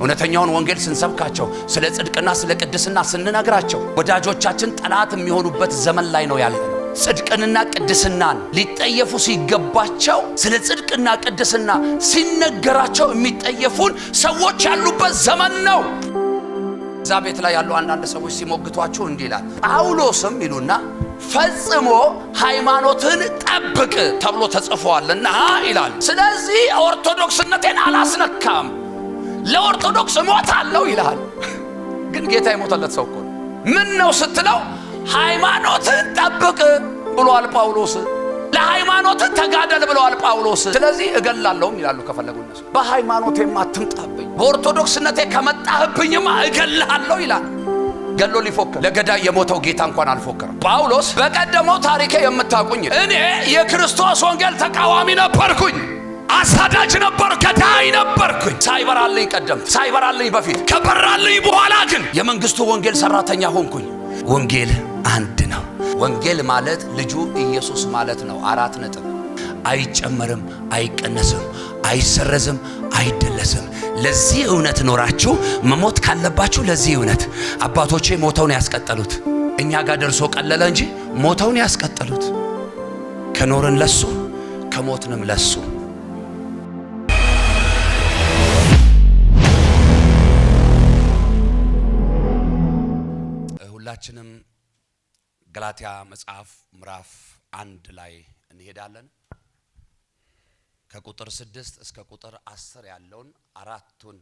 እውነተኛውን ወንጌል ስንሰብካቸው ስለ ጽድቅና ስለ ቅድስና ስንነግራቸው ወዳጆቻችን ጠላት የሚሆኑበት ዘመን ላይ ነው ያለነው። ጽድቅንና ቅድስናን ሊጠየፉ ሲገባቸው ስለ ጽድቅና ቅድስና ሲነገራቸው የሚጠየፉን ሰዎች ያሉበት ዘመን ነው። እዛ ቤት ላይ ያሉ አንዳንድ ሰዎች ሲሞግቷቸው እንዲህ ይላል፣ ጳውሎስም ይሉና ፈጽሞ ሃይማኖትን ጠብቅ ተብሎ ተጽፏልና ይላል። ስለዚህ ኦርቶዶክስነቴን አላስነካም፣ ለኦርቶዶክስ እሞታለሁ ይላል። ግን ጌታ የሞተለት ሰው እኮ ምን ነው ስትለው ሃይማኖትን ጠብቅ ብሏል ጳውሎስ፣ ለሃይማኖት ተጋደል ብሏል ጳውሎስ። ስለዚህ እገላለሁም ይላሉ ከፈለጉ እነሱ። በሃይማኖቴም አትምጣብኝ፣ በኦርቶዶክስነቴ ከመጣህብኝማ እገልሃለሁ ይላል። ገሎ ሊፎክር ለገዳይ የሞተው ጌታ እንኳን አልፎከረም። ጳውሎስ በቀደመው ታሪኬ የምታውቁኝ እኔ የክርስቶስ ወንጌል ተቃዋሚ ነበርኩኝ፣ አሳዳጅ ነበርኩ፣ ገዳይ ነበርኩኝ። ሳይበራልኝ ቀደምት፣ ሳይበራልኝ በፊት፣ ከበራልኝ በኋላ ግን የመንግስቱ ወንጌል ሰራተኛ ሆንኩኝ። ወንጌል አንድ ነው። ወንጌል ማለት ልጁ ኢየሱስ ማለት ነው። 4 ነጥብ። አይጨመርም፣ አይቀነስም፣ አይሰረዝም፣ አይደለስም። ለዚህ እውነት ኖራችሁ መሞት ካለባችሁ ለዚህ እውነት አባቶቼ ሞተውን ያስቀጠሉት እኛ ጋር ደርሶ ቀለለ እንጂ ሞተውን ያስቀጠሉት ከኖርን ለሱ ከሞትንም ለሱ። ሁላችንም ገላትያ መጽሐፍ ምዕራፍ 1 ላይ እንሄዳለን። ከቁጥር 6 እስከ ቁጥር 10 ያለውን 4ቱን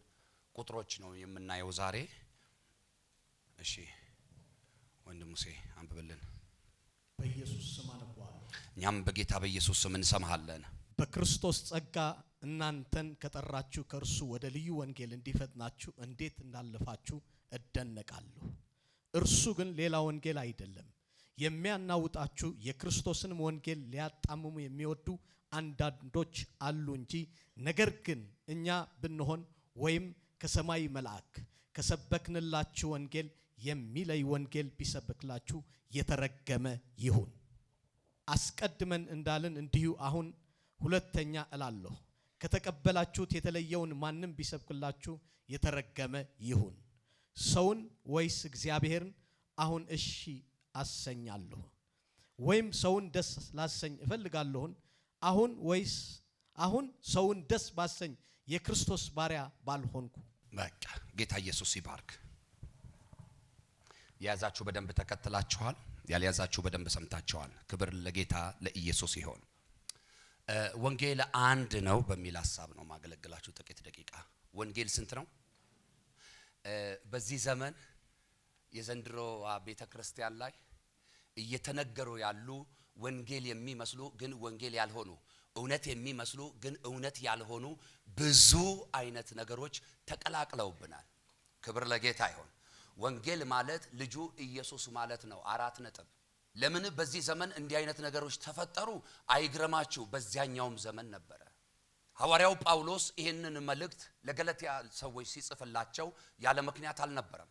ቁጥሮች ነው የምናየው ዛሬ። እሺ ወንድም ሙሴ አንብብልን። በኢየሱስ ስም አነባለሁ። እኛም በጌታ በኢየሱስ ስም እንሰማሃለን። በክርስቶስ ጸጋ እናንተን ከጠራችሁ ከእርሱ ወደ ልዩ ወንጌል እንዲፈጥናችሁ እንዴት እንዳለፋችሁ እደነቃለሁ። እርሱ ግን ሌላ ወንጌል አይደለም። የሚያናውጣችሁ የክርስቶስን ወንጌል ሊያጣምሙ የሚወዱ አንዳንዶች አሉ እንጂ። ነገር ግን እኛ ብንሆን ወይም ከሰማይ መልአክ ከሰበክንላችሁ ወንጌል የሚለይ ወንጌል ቢሰበክላችሁ የተረገመ ይሁን። አስቀድመን እንዳልን እንዲሁ አሁን ሁለተኛ እላለሁ፣ ከተቀበላችሁት የተለየውን ማንም ቢሰብክላችሁ የተረገመ ይሁን። ሰውን ወይስ እግዚአብሔርን አሁን እሺ አሰኛለሁ? ወይም ሰውን ደስ ላሰኝ እፈልጋለሁን? አሁን ሰውን ደስ ባሰኝ የክርስቶስ ባሪያ ባልሆንኩ። በቃ ጌታ ኢየሱስ ይባርክ። ያዛችሁ በደንብ ተከትላችኋል፣ ያልያዛችሁ በደንብ ሰምታችኋል። ክብር ለጌታ ለኢየሱስ ይሁን። ወንጌል አንድ ነው በሚል ሐሳብ ነው ማገለግላችሁ ጥቂት ደቂቃ። ወንጌል ስንት ነው? በዚህ ዘመን የዘንድሮ ቤተክርስቲያን ላይ እየተነገሩ ያሉ ወንጌል የሚመስሉ ግን ወንጌል ያልሆኑ፣ እውነት የሚመስሉ ግን እውነት ያልሆኑ ብዙ አይነት ነገሮች ተቀላቅለውብናል። ክብር ለጌታ ይሁን። ወንጌል ማለት ልጁ ኢየሱስ ማለት ነው። 4 ነጥብ። ለምን በዚህ ዘመን እንዲህ አይነት ነገሮች ተፈጠሩ አይግረማችሁ፣ በዚያኛውም ዘመን ነበረ። ሐዋርያው ጳውሎስ ይህንን መልእክት ለገላትያ ሰዎች ሲጽፍላቸው ያለ ምክንያት አልነበረም።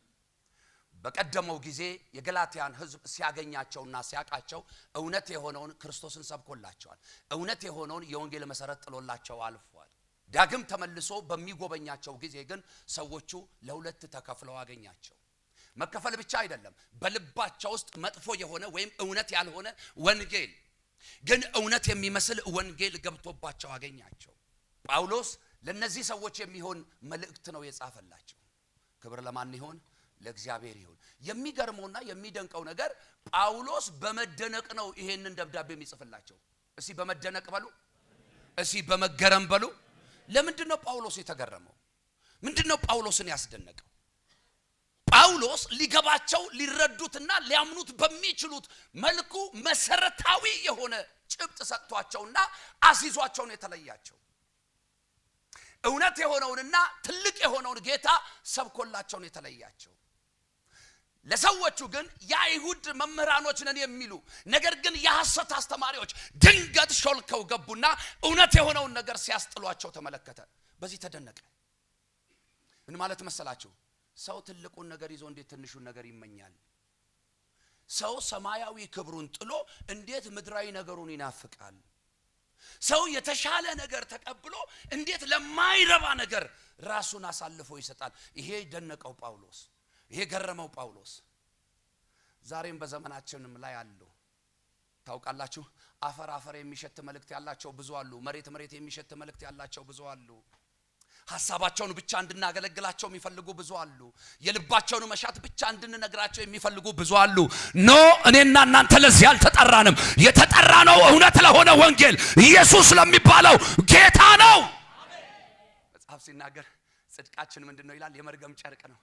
በቀደመው ጊዜ የገላትያን ሕዝብ ሲያገኛቸውና ሲያቃቸው እውነት የሆነውን ክርስቶስን ሰብኮላቸዋል። እውነት የሆነውን የወንጌል መሰረት ጥሎላቸው አልፏል። ዳግም ተመልሶ በሚጎበኛቸው ጊዜ ግን ሰዎቹ ለሁለት ተከፍለው አገኛቸው። መከፈል ብቻ አይደለም፣ በልባቸው ውስጥ መጥፎ የሆነ ወይም እውነት ያልሆነ ወንጌል ግን እውነት የሚመስል ወንጌል ገብቶባቸው አገኛቸው። ጳውሎስ ለነዚህ ሰዎች የሚሆን መልእክት ነው የጻፈላቸው። ክብር ለማን ይሁን? ለእግዚአብሔር ይሁን። የሚገርመውና የሚደንቀው ነገር ጳውሎስ በመደነቅ ነው ይሄንን ደብዳቤ የሚጽፍላቸው። እሺ በመደነቅ በሉ፣ እሺ በመገረም በሉ። ለምንድን ነው ጳውሎስ የተገረመው? ምንድነው ጳውሎስን ያስደነቀው? ጳውሎስ ሊገባቸው ሊረዱትና ሊያምኑት በሚችሉት መልኩ መሰረታዊ የሆነ ጭብጥ ሰጥቷቸውና አሲዟቸው ነው የተለያቸው። እውነት የሆነውንና ትልቅ የሆነውን ጌታ ሰብኮላቸው ነው የተለያቸው። ለሰዎቹ ግን የአይሁድ መምህራኖች ነን የሚሉ ነገር ግን የሐሰት አስተማሪዎች ድንገት ሾልከው ገቡና እውነት የሆነውን ነገር ሲያስጥሏቸው ተመለከተ። በዚህ ተደነቀ። ምን ማለት መሰላችሁ? ሰው ትልቁን ነገር ይዞ እንዴት ትንሹን ነገር ይመኛል? ሰው ሰማያዊ ክብሩን ጥሎ እንዴት ምድራዊ ነገሩን ይናፍቃል? ሰው የተሻለ ነገር ተቀብሎ እንዴት ለማይረባ ነገር ራሱን አሳልፎ ይሰጣል? ይሄ ደነቀው ጳውሎስ፣ ይሄ ገረመው ጳውሎስ። ዛሬም በዘመናችንም ላይ አሉ። ታውቃላችሁ፣ አፈር አፈር የሚሸት መልእክት ያላቸው ብዙ አሉ። መሬት መሬት የሚሸት መልእክት ያላቸው ብዙ አሉ። ሐሳባቸውን ብቻ እንድናገለግላቸው የሚፈልጉ ብዙ አሉ። የልባቸውን መሻት ብቻ እንድንነግራቸው የሚፈልጉ ብዙ አሉ። ኖ እኔና እናንተ ለዚህ አልተጠራንም። የተጠራ ነው እውነት ለሆነ ወንጌል ኢየሱስ ለሚባለው ጌታ ነው። መጽሐፍ ሲናገር ጽድቃችን ምንድነው ይላል? የመርገም ጨርቅ ነው።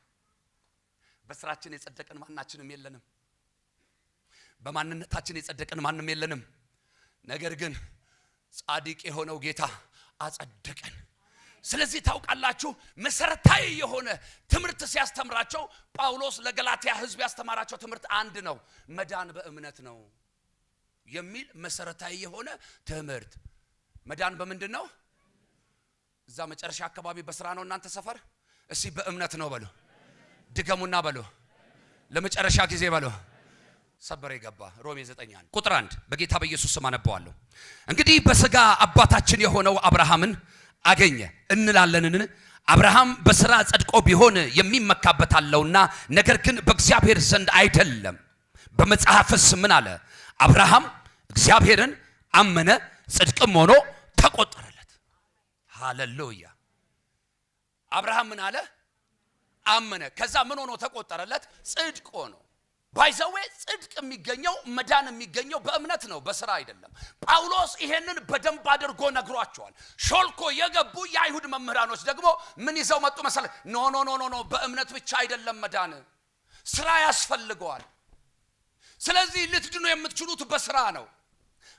በስራችን የጸደቅን ማናችንም የለንም። በማንነታችን የጸደቅን ማንም የለንም። ነገር ግን ጻድቅ የሆነው ጌታ አጸደቀን። ስለዚህ ታውቃላችሁ መሰረታዊ የሆነ ትምህርት ሲያስተምራቸው ጳውሎስ ለገላትያ ሕዝብ ያስተማራቸው ትምህርት አንድ ነው። መዳን በእምነት ነው የሚል መሰረታዊ የሆነ ትምህርት። መዳን በምንድን ነው? እዛ መጨረሻ አካባቢ በስራ ነው። እናንተ ሰፈር እስቲ በእምነት ነው በሉ። ድገሙና በሉ። ለመጨረሻ ጊዜ በሉ። ሰበረ ይገባ ሮሜ 9 ቁጥር 1 በጌታ በኢየሱስ ስም አነባዋለሁ። እንግዲህ በሥጋ አባታችን የሆነው አብርሃምን አገኘ እንላለንን? አብርሃም በሥራ ጸድቆ ቢሆን የሚመካበት አለውና፣ ነገር ግን በእግዚአብሔር ዘንድ አይደለም። በመጽሐፍስ ምን አለ? አብርሃም እግዚአብሔርን አመነ ጽድቅም ሆኖ ተቆጠረለት። ሃሌሉያ! አብርሃም ምን አለ? አመነ። ከዛ ምን ሆኖ ተቆጠረለት? ጽድቅ ሆኖ። ባይዘዌ ጽድቅ የሚገኘው መዳን የሚገኘው በእምነት ነው፣ በስራ አይደለም። ጳውሎስ ይሄንን በደንብ አድርጎ ነግሯቸዋል። ሾልኮ የገቡ የአይሁድ መምህራኖች ደግሞ ምን ይዘው መጡ መሰለ? ኖ ኖ ኖ ኖ በእምነት ብቻ አይደለም መዳን፣ ስራ ያስፈልገዋል። ስለዚህ ልትድኑ የምትችሉት በስራ ነው።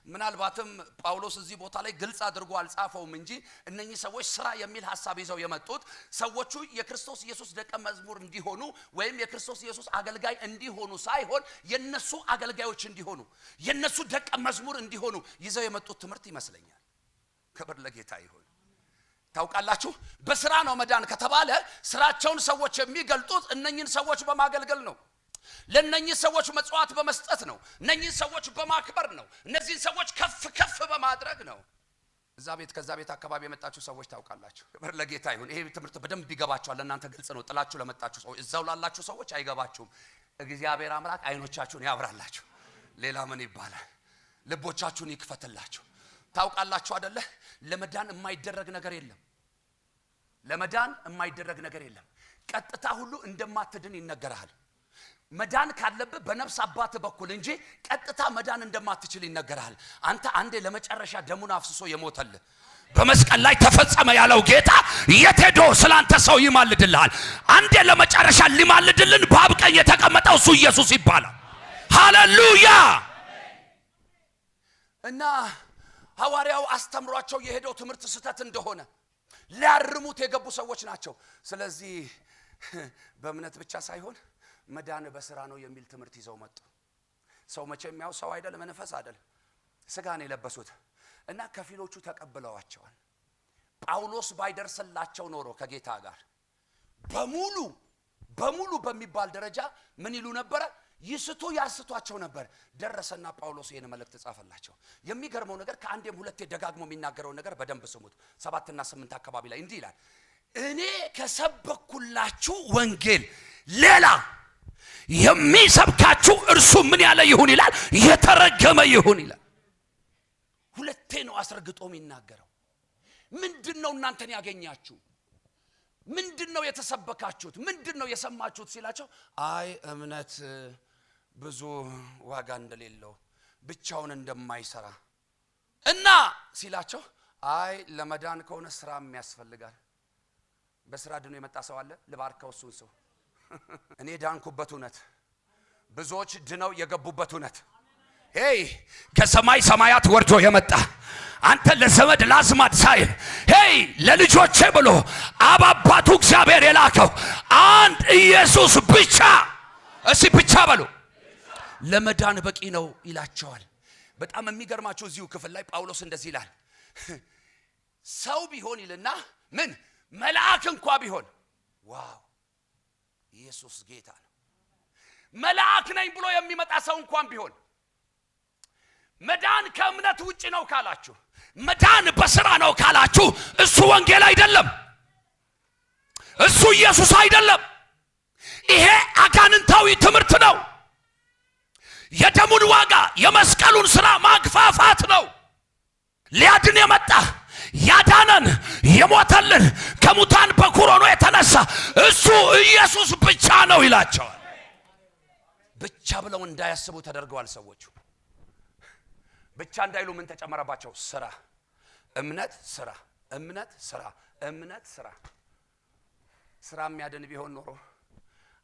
ምናልባትም ጳውሎስ እዚህ ቦታ ላይ ግልጽ አድርጎ አልጻፈውም እንጂ እነኚህ ሰዎች ስራ የሚል ሐሳብ ይዘው የመጡት ሰዎቹ የክርስቶስ ኢየሱስ ደቀ መዝሙር እንዲሆኑ ወይም የክርስቶስ ኢየሱስ አገልጋይ እንዲሆኑ ሳይሆን የነሱ አገልጋዮች እንዲሆኑ የነሱ ደቀ መዝሙር እንዲሆኑ ይዘው የመጡት ትምህርት ይመስለኛል። ክብር ለጌታ ይሁን። ታውቃላችሁ በስራ ነው መዳን ከተባለ ስራቸውን ሰዎች የሚገልጡት እነኚህን ሰዎች በማገልገል ነው። ለነኚህ ሰዎች መጽዋዕት በመስጠት ነው። እነኚህን ሰዎች በማክበር ነው። እነዚህን ሰዎች ከፍ ከፍ በማድረግ ነው። እዛ ቤት ከዛ ቤት አካባቢ የመጣችሁ ሰዎች ታውቃላችሁ። ክብር ለጌታ ይሁን። ይሄ ትምህርት በደንብ ይገባችኋል። ለእናንተ ግልጽ ነው። ጥላችሁ ለመጣችሁ ሰዎች፣ እዛው ላላችሁ ሰዎች አይገባችሁም። እግዚአብሔር አምላክ አይኖቻችሁን ያብራላችሁ። ሌላ ምን ይባላል? ልቦቻችሁን ይክፈትላችሁ። ታውቃላችሁ አይደለ? ለመዳን የማይደረግ ነገር የለም። ለመዳን የማይደረግ ነገር የለም። ቀጥታ ሁሉ እንደማትድን ይነገራል። መዳን ካለብህ በነፍስ አባት በኩል እንጂ ቀጥታ መዳን እንደማትችል ይነገራል። አንተ አንዴ ለመጨረሻ ደሙን አፍስሶ የሞተልህ በመስቀል ላይ ተፈጸመ ያለው ጌታ የት ሄዶ ስላንተ ሰው ይማልድልሃል? አንዴ ለመጨረሻ ሊማልድልን በአብ ቀኝ የተቀመጠው እሱ ኢየሱስ ይባላል። ሃሌሉያ! እና ሐዋርያው አስተምሯቸው የሄደው ትምህርት ስህተት እንደሆነ ሊያርሙት የገቡ ሰዎች ናቸው። ስለዚህ በእምነት ብቻ ሳይሆን መዳን በስራ ነው የሚል ትምህርት ይዘው መጡ። ሰው መቼም ያው ሰው አይደል፣ መንፈስ አይደል፣ ስጋን የለበሱት እና ከፊሎቹ ተቀብለዋቸዋል። ጳውሎስ ባይደርስላቸው ኖሮ ከጌታ ጋር በሙሉ በሚባል ደረጃ ምን ይሉ ነበረ? ያስቷቸው ነበር። ደረሰና ጳውሎስ ይሄን መልእክት ጻፈላቸው። የሚገርመው ነገር ከአንዴም ሁለቴ ደጋግሞ የሚናገረው ነገር በደንብ ስሙት። 7 እና 8 አካባቢ ላይ እንዲህ ይላል፣ እኔ ከሰበኩላችሁ ወንጌል ሌላ የሚሰብካችሁ እርሱ ምን ያለ ይሁን ይላል? የተረገመ ይሁን ይላል። ሁለቴ ነው አስረግጦ የሚናገረው። ምንድነው እናንተን ያገኛችሁ? ምንድነው የተሰበካችሁት? ምንድነው የሰማችሁት ሲላቸው፣ አይ እምነት ብዙ ዋጋ እንደሌለው ብቻውን እንደማይሰራ እና ሲላቸው፣ አይ ለመዳን ከሆነ ስራም ያስፈልጋል። በስራ ድኖ የመጣ ሰው አለ? ልባርከው እሱን ሰው። እኔ ዳንኩበት እውነት፣ ብዙዎች ድነው የገቡበት እውነት፣ ሄይ ከሰማይ ሰማያት ወርዶ የመጣ አንተ ለዘመድ ላዝማድ ሳይል ሄይ ለልጆቼ ብሎ አብ አባቱ እግዚአብሔር የላከው አንድ ኢየሱስ ብቻ፣ እሺ ብቻ በሉ፣ ለመዳን በቂ ነው ይላቸዋል። በጣም የሚገርማቸው እዚሁ ክፍል ላይ ጳውሎስ እንደዚህ ይላል፣ ሰው ቢሆን ይልና ምን መልአክ እንኳ ቢሆን፣ ዋው ኢየሱስ ጌታ ነው። መልአክ ነኝ ብሎ የሚመጣ ሰው እንኳን ቢሆን መዳን ከእምነት ውጪ ነው ካላችሁ፣ መዳን በስራ ነው ካላችሁ እሱ ወንጌል አይደለም፣ እሱ ኢየሱስ አይደለም። ይሄ አጋንንታዊ ትምህርት ነው። የደሙን ዋጋ የመስቀሉን ሥራ ማግፋፋት ነው። ሊያድን የመጣ ያዳነን የሞተልን ከሙታን በኩር ሆኖ የተነሳ እሱ ኢየሱስ ብቻ ነው ይላቸዋል። ብቻ ብለው እንዳያስቡ ተደርገዋል ሰዎቹ። ብቻ እንዳይሉ ምን ተጨመረባቸው? ስራ፣ እምነት፣ ስራ፣ እምነት፣ ስራ፣ እምነት፣ ስራ። ስራ የሚያድን ቢሆን ኖሮ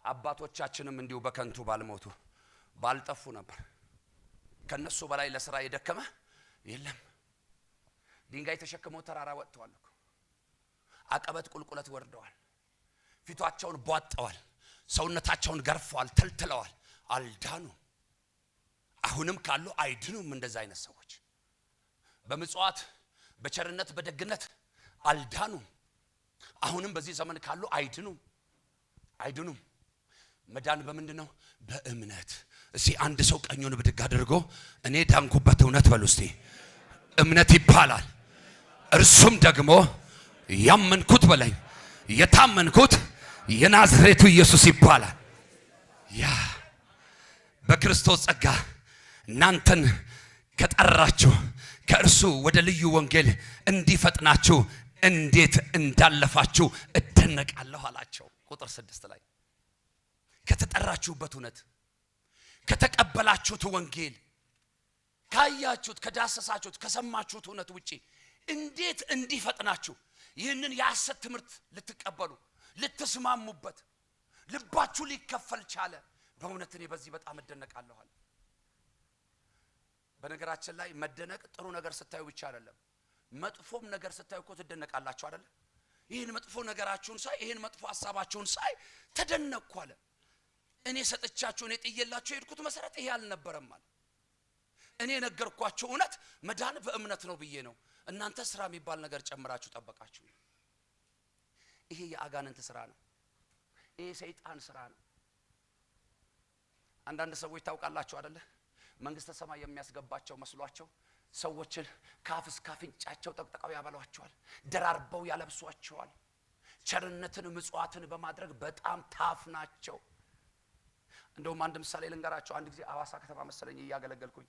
አባቶቻችንም እንዲሁ በከንቱ ባልሞቱ ባልጠፉ ነበር። ከነሱ በላይ ለስራ የደከመ የለም። ድንጋይ ተሸክመው ተራራ ወጥተዋል እኮ። አቀበት ቁልቁለት ወርደዋል። ፊቷቸውን ቧጠዋል። ሰውነታቸውን ገርፈዋል፣ ተልትለዋል። አልዳኑ። አሁንም ካሉ አይድኑም። እንደዛ አይነት ሰዎች በምጽዋት በቸርነት በደግነት አልዳኑም። አሁንም በዚህ ዘመን ካሉ አይድኑም። መዳን በምንድነው? በእምነት። እስቲ አንድ ሰው ቀኙን ብድግ አድርጎ እኔ ዳንኩበት እውነት በሉ እስቲ። እምነት ይባላል። እርሱም ደግሞ ያመንኩት በላይ የታመንኩት የናዝሬቱ ኢየሱስ ይባላል። ያ በክርስቶስ ጸጋ እናንተን ከጠራችሁ ከእርሱ ወደ ልዩ ወንጌል እንዲፈጥናችሁ እንዴት እንዳለፋችሁ እደነቃለሁ አላቸው። ቁጥር 6 ላይ ከተጠራችሁበት እውነት ከተቀበላችሁት ወንጌል ካያችሁት ከዳሰሳችሁት ከሰማችሁት እውነት ውጪ እንዴት እንዲፈጥናችሁ ይህንን የሐሰት ትምህርት ልትቀበሉ ልትስማሙበት ልባችሁ ሊከፈል ቻለ። በእውነት እኔ በዚህ በጣም እደነቃለሁ አለ። በነገራችን ላይ መደነቅ ጥሩ ነገር ስታዩ ብቻ አይደለም፣ መጥፎም ነገር ስታዩ እኮ ትደነቃላችሁ አይደል? ይህን መጥፎ ነገራችሁን ሳይ ይህን መጥፎ ሐሳባችሁን ሳይ ተደነቅኩ አለ። እኔ ሰጥቻችሁ እኔ ጥየላችሁ የሄድኩት መሰረት ይሄ አልነበረም አለ። እኔ ነገርኳችሁ እውነት መዳን በእምነት ነው ብዬ ነው። እናንተ ስራ የሚባል ነገር ጨምራችሁ ጠበቃችሁ። ይሄ የአጋንንት ስራ ነው። ይሄ ሰይጣን ስራ ነው። አንዳንድ ሰዎች ታውቃላችሁ አይደለ? መንግስተ ሰማይ የሚያስገባቸው መስሏቸው ሰዎችን ካፍ እስከ አፍንጫቸው ጠቅጥቀው ያበሏቸዋል፣ ደራርበው ያለብሷቸዋል። ቸርነትን ምጽዋትን በማድረግ በጣም ታፍ ናቸው። እንደውም አንድ ምሳሌ ልንገራቸው። አንድ ጊዜ አዋሳ ከተማ መሰለኝ እያገለገልኩኝ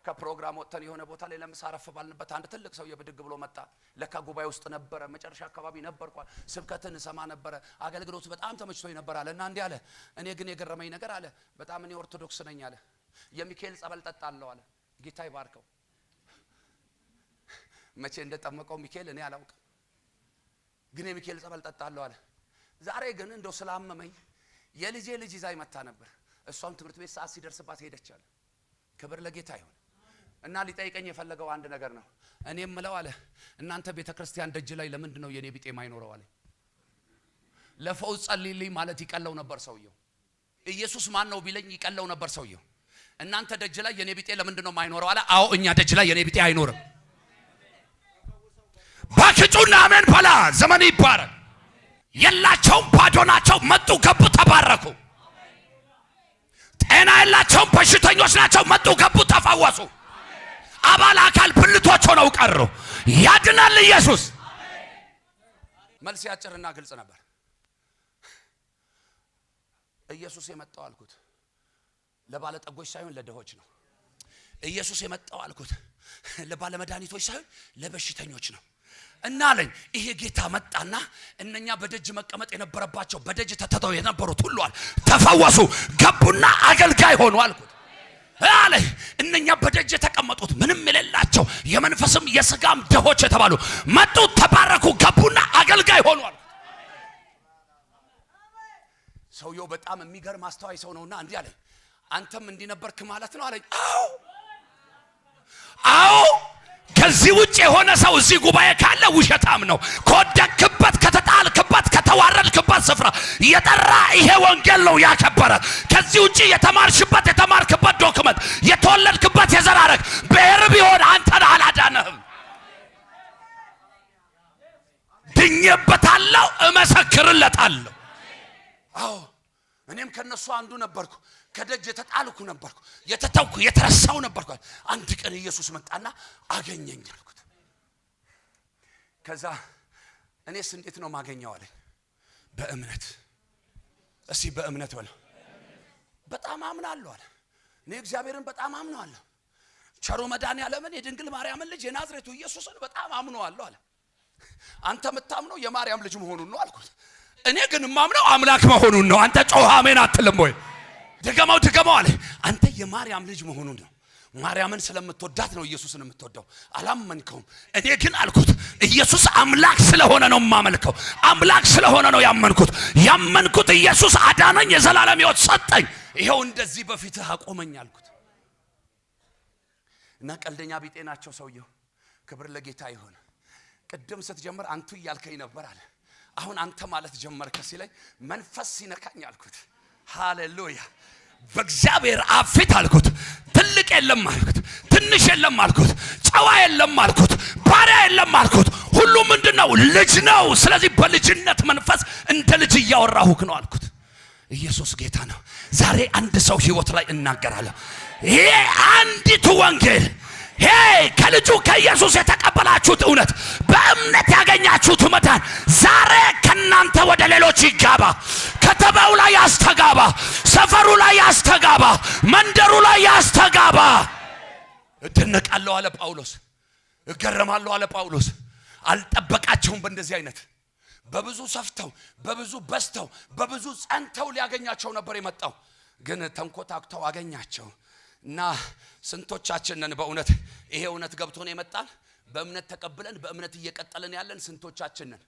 ከፕሮግራም ወጥተን የሆነ ቦታ ላይ ለምሳ አረፍ ባልንበት አንድ ትልቅ ሰው የብድግ ብሎ መጣ። ለካ ጉባኤ ውስጥ ነበረ። መጨረሻ አካባቢ ነበርኳል። ስብከትን ሰማ ነበረ። አገልግሎቱ በጣም ተመችቶኝ ነበር አለ እና እንዲህ አለ፣ እኔ ግን የገረመኝ ነገር አለ፣ በጣም እኔ ኦርቶዶክስ ነኝ አለ። የሚካኤል ጸበል ጠጣለሁ አለ። ጌታ ይባርከው። መቼ እንደጠመቀው ሚካኤል እኔ አላውቅም፣ ግን የሚካኤል ጸበል ጠጣለሁ አለ። ዛሬ ግን እንደው ስላመመኝ የልጄ ልጅ ይዛ ይመጣ ነበር። እሷም ትምህርት ቤት ሰዓት ሲደርስባት ሄደች አለ። ክብር ለጌታ ይሁን። እና ሊጠይቀኝ የፈለገው አንድ ነገር ነው። እኔም ምለው አለ፣ እናንተ ቤተክርስቲያን ደጅ ላይ ለምንድን ነው የኔ ቢጤ ማይኖረው አለ። ለፈውስ ጸልይልኝ ማለት ይቀለው ነበር ሰውየው። ኢየሱስ ማን ነው ቢለኝ ይቀለው ነበር ሰውየው። እናንተ ደጅ ላይ የኔ ቢጤ ለምንድን ነው ማይኖረው አለ። አዎ እኛ ደጅ ላይ የኔ ቢጤ አይኖርም። ባክጩና አሜን በላ። ዘመን ይባረክ። የላቸውም፣ ባዶ ናቸው። መጡ፣ ገቡ፣ ተባረኩ። ጤና የላቸውም፣ በሽተኞች ናቸው። መጡ፣ ገቡ፣ ተፈወሱ። አባል አካል ብልቶች ሆነው ቀሩ። ያድናል ኢየሱስ። መልስ ያጭርና ግልጽ ነበር። ኢየሱስ የመጣው አልኩት ለባለጠጎች ሳይሆን ለድሆች ነው። ኢየሱስ የመጣው አልኩት ለባለ መድኃኒቶች ሳይሆን ለበሽተኞች ነው። እና አለኝ ይሄ ጌታ መጣና እነኛ በደጅ መቀመጥ የነበረባቸው በደጅ ተተተው የነበሩት ሁሉ አለ ተፈወሱ፣ ገቡና አገልጋይ ሆኑ አልኩት። አለ እነኛ በደጅ የተቀመጡት ምንም የሌላቸው የመንፈስም የሥጋም ድሆች የተባሉ መጡ፣ ተባረኩ፣ ገቡና አገልጋይ ሆኑ አልኩት። ሰውየው በጣም የሚገርም አስተዋይ ሰው ነውና እንዲህ አለኝ፣ አንተም እንዲህ ነበርክ ማለት ነው አለኝ። አዎ ከዚህ ውጭ የሆነ ሰው እዚህ ጉባኤ ካለ ውሸታም ነው። ከወደቅክበት፣ ከተጣልክበት፣ ከተዋረድክበት ስፍራ የጠራ ይሄ ወንጌል ነው ያከበረ። ከዚህ ውጭ የተማርክበት ዶክመንት፣ የተወለድክበት የዘር ሐረግ ብሔር ቢሆን አንተን አላዳነህም። ድኜበታለሁ፣ እመሰክርለታለሁ። አዎ እኔም ከነሱ አንዱ ነበርኩ። ከደጅ የተጣልኩ ነበርኩ፣ የተተውኩ የተረሳው ነበርኩ። አንድ ቀን ኢየሱስ መጣና አገኘኝ አልኩት። ከዛ እኔስ እንዴት ነው ማገኘው አለኝ። በእምነት። እስቲ በእምነት በለው። በጣም አምናለሁ አለ። እኔ እግዚአብሔርን በጣም አምነዋለሁ። ቸሩ መድኃኒዓለምን የድንግል ማርያምን ልጅ የናዝሬቱ ኢየሱስን በጣም አምነዋለሁ አለ። አንተ የምታምነው የማርያም ልጅ መሆኑን ነው አልኩት። እኔ ግን የማምነው አምላክ መሆኑን ነው። አንተ ጮህ አሜን አትልም ወይ? ድገመው አለ። አንተ የማርያም ልጅ መሆኑን ነው። ማርያምን ስለምትወዳት ነው ኢየሱስን የምትወደው። አላመንከውም። እኔ ግን አልኩት ኢየሱስ አምላክ ስለሆነ ነው የማመልከው። አምላክ ስለሆነ ነው ያመንኩት። ኢየሱስ አዳነኝ፣ የዘላለም ሕይወት ሰጠኝ። ይሄው እንደዚህ በፊትህ አቆመኝ አልኩት። እና ቀልደኛ ቢጤ ናቸው ሰውየው። ክብር ለጌታ ይሁን። ቅድም ስትጀምር አንቱ እያልከኝ ነበር አለ። አሁን አንተ ማለት ጀመርከ ሲለኝ መንፈስ ሲነካኝ አልኩት። ሃሌሉያ። በእግዚአብሔር አብ ፊት አልኩት ትልቅ የለም አልኩት፣ ትንሽ የለም አልኩት፣ ጨዋ የለም አልኩት፣ ባሪያ የለም አልኩት። ሁሉ ምንድነው? ልጅ ነው። ስለዚህ በልጅነት መንፈስ እንደ ልጅ እያወራሁክ ነው አልኩት። ኢየሱስ ጌታ ነው። ዛሬ አንድ ሰው ህይወት ላይ እናገራለሁ። ይሄ አንዲቱ ወንጌል ከልጁ ከኢየሱስ የተቀበላችሁት እውነት፣ በእምነት ያገኛችሁት መዳን ዛሬ ከናንተ ወደ ሌሎች ይጋባ። ከተማው ላይ ያስተጋባ፣ ሰፈሩ ላይ ያስተጋባ፣ መንደሩ ላይ ያስተጋባ። እደነቃለሁ አለ ጳውሎስ፣ እገረማለሁ አለ ጳውሎስ። አልጠበቃቸውም በእንደዚህ አይነት በብዙ ሰፍተው፣ በብዙ በስተው፣ በብዙ ጸንተው ሊያገኛቸው ነበር የመጣው። ግን ተንኮታክተው አገኛቸው። እና ስንቶቻችንን በእውነት ይሄ እውነት ገብቶን የመጣን በእምነት ተቀብለን በእምነት እየቀጠልን ያለን ስንቶቻችንን?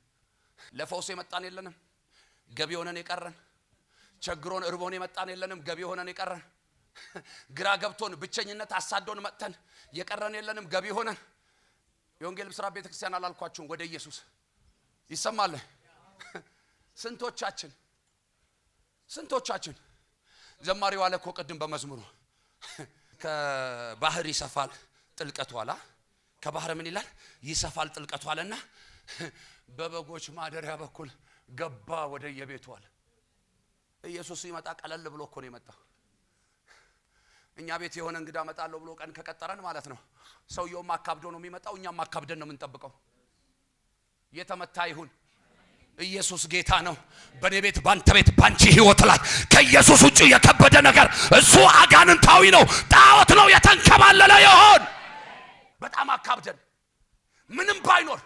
ለፈውስ የመጣን የለንም፣ ገቢ ሆነን የቀረን። ቸግሮን እርቦን የመጣን የለንም፣ ገቢ ሆነን የቀረን። ግራ ገብቶን ብቸኝነት አሳዶን መጥተን የቀረን የለንም፣ ገቢ ሆነን። የወንጌል ብስራት ቤተክርስቲያን አላልኳችሁም? ወደ ኢየሱስ ይሰማል። ስንቶቻችን ዘማሪው አለ እኮ ቅድም በመዝሙሩ ከባህር ይሰፋል ጥልቀቱ አለ። ከባህር ምን ይላል? ይሰፋል ጥልቀቱ አለና በበጎች ማደሪያ በኩል ገባ ወደ የቤቱ አለ። ኢየሱስ ይመጣ ቀለል ብሎ እኮ ነው የመጣው። እኛ ቤት የሆነ እንግዳ መጣለው ብሎ ቀን ከቀጠረን ማለት ነው። ሰውየውም አካብዶ ነው የሚመጣው፣ እኛም አካብደን ነው የምንጠብቀው። የተመታ ይሁን ኢየሱስ ጌታ ነው። በኔ ቤት፣ ባንተ ቤት፣ ባንቺ ህይወት ላይ ከኢየሱስ ውጪ የከበደ ነገር እሱ አጋንንታዊ ነው፣ ጣዖት ነው፣ የተንከባለለ ይሆን። በጣም አካብደን ምንም ባይኖር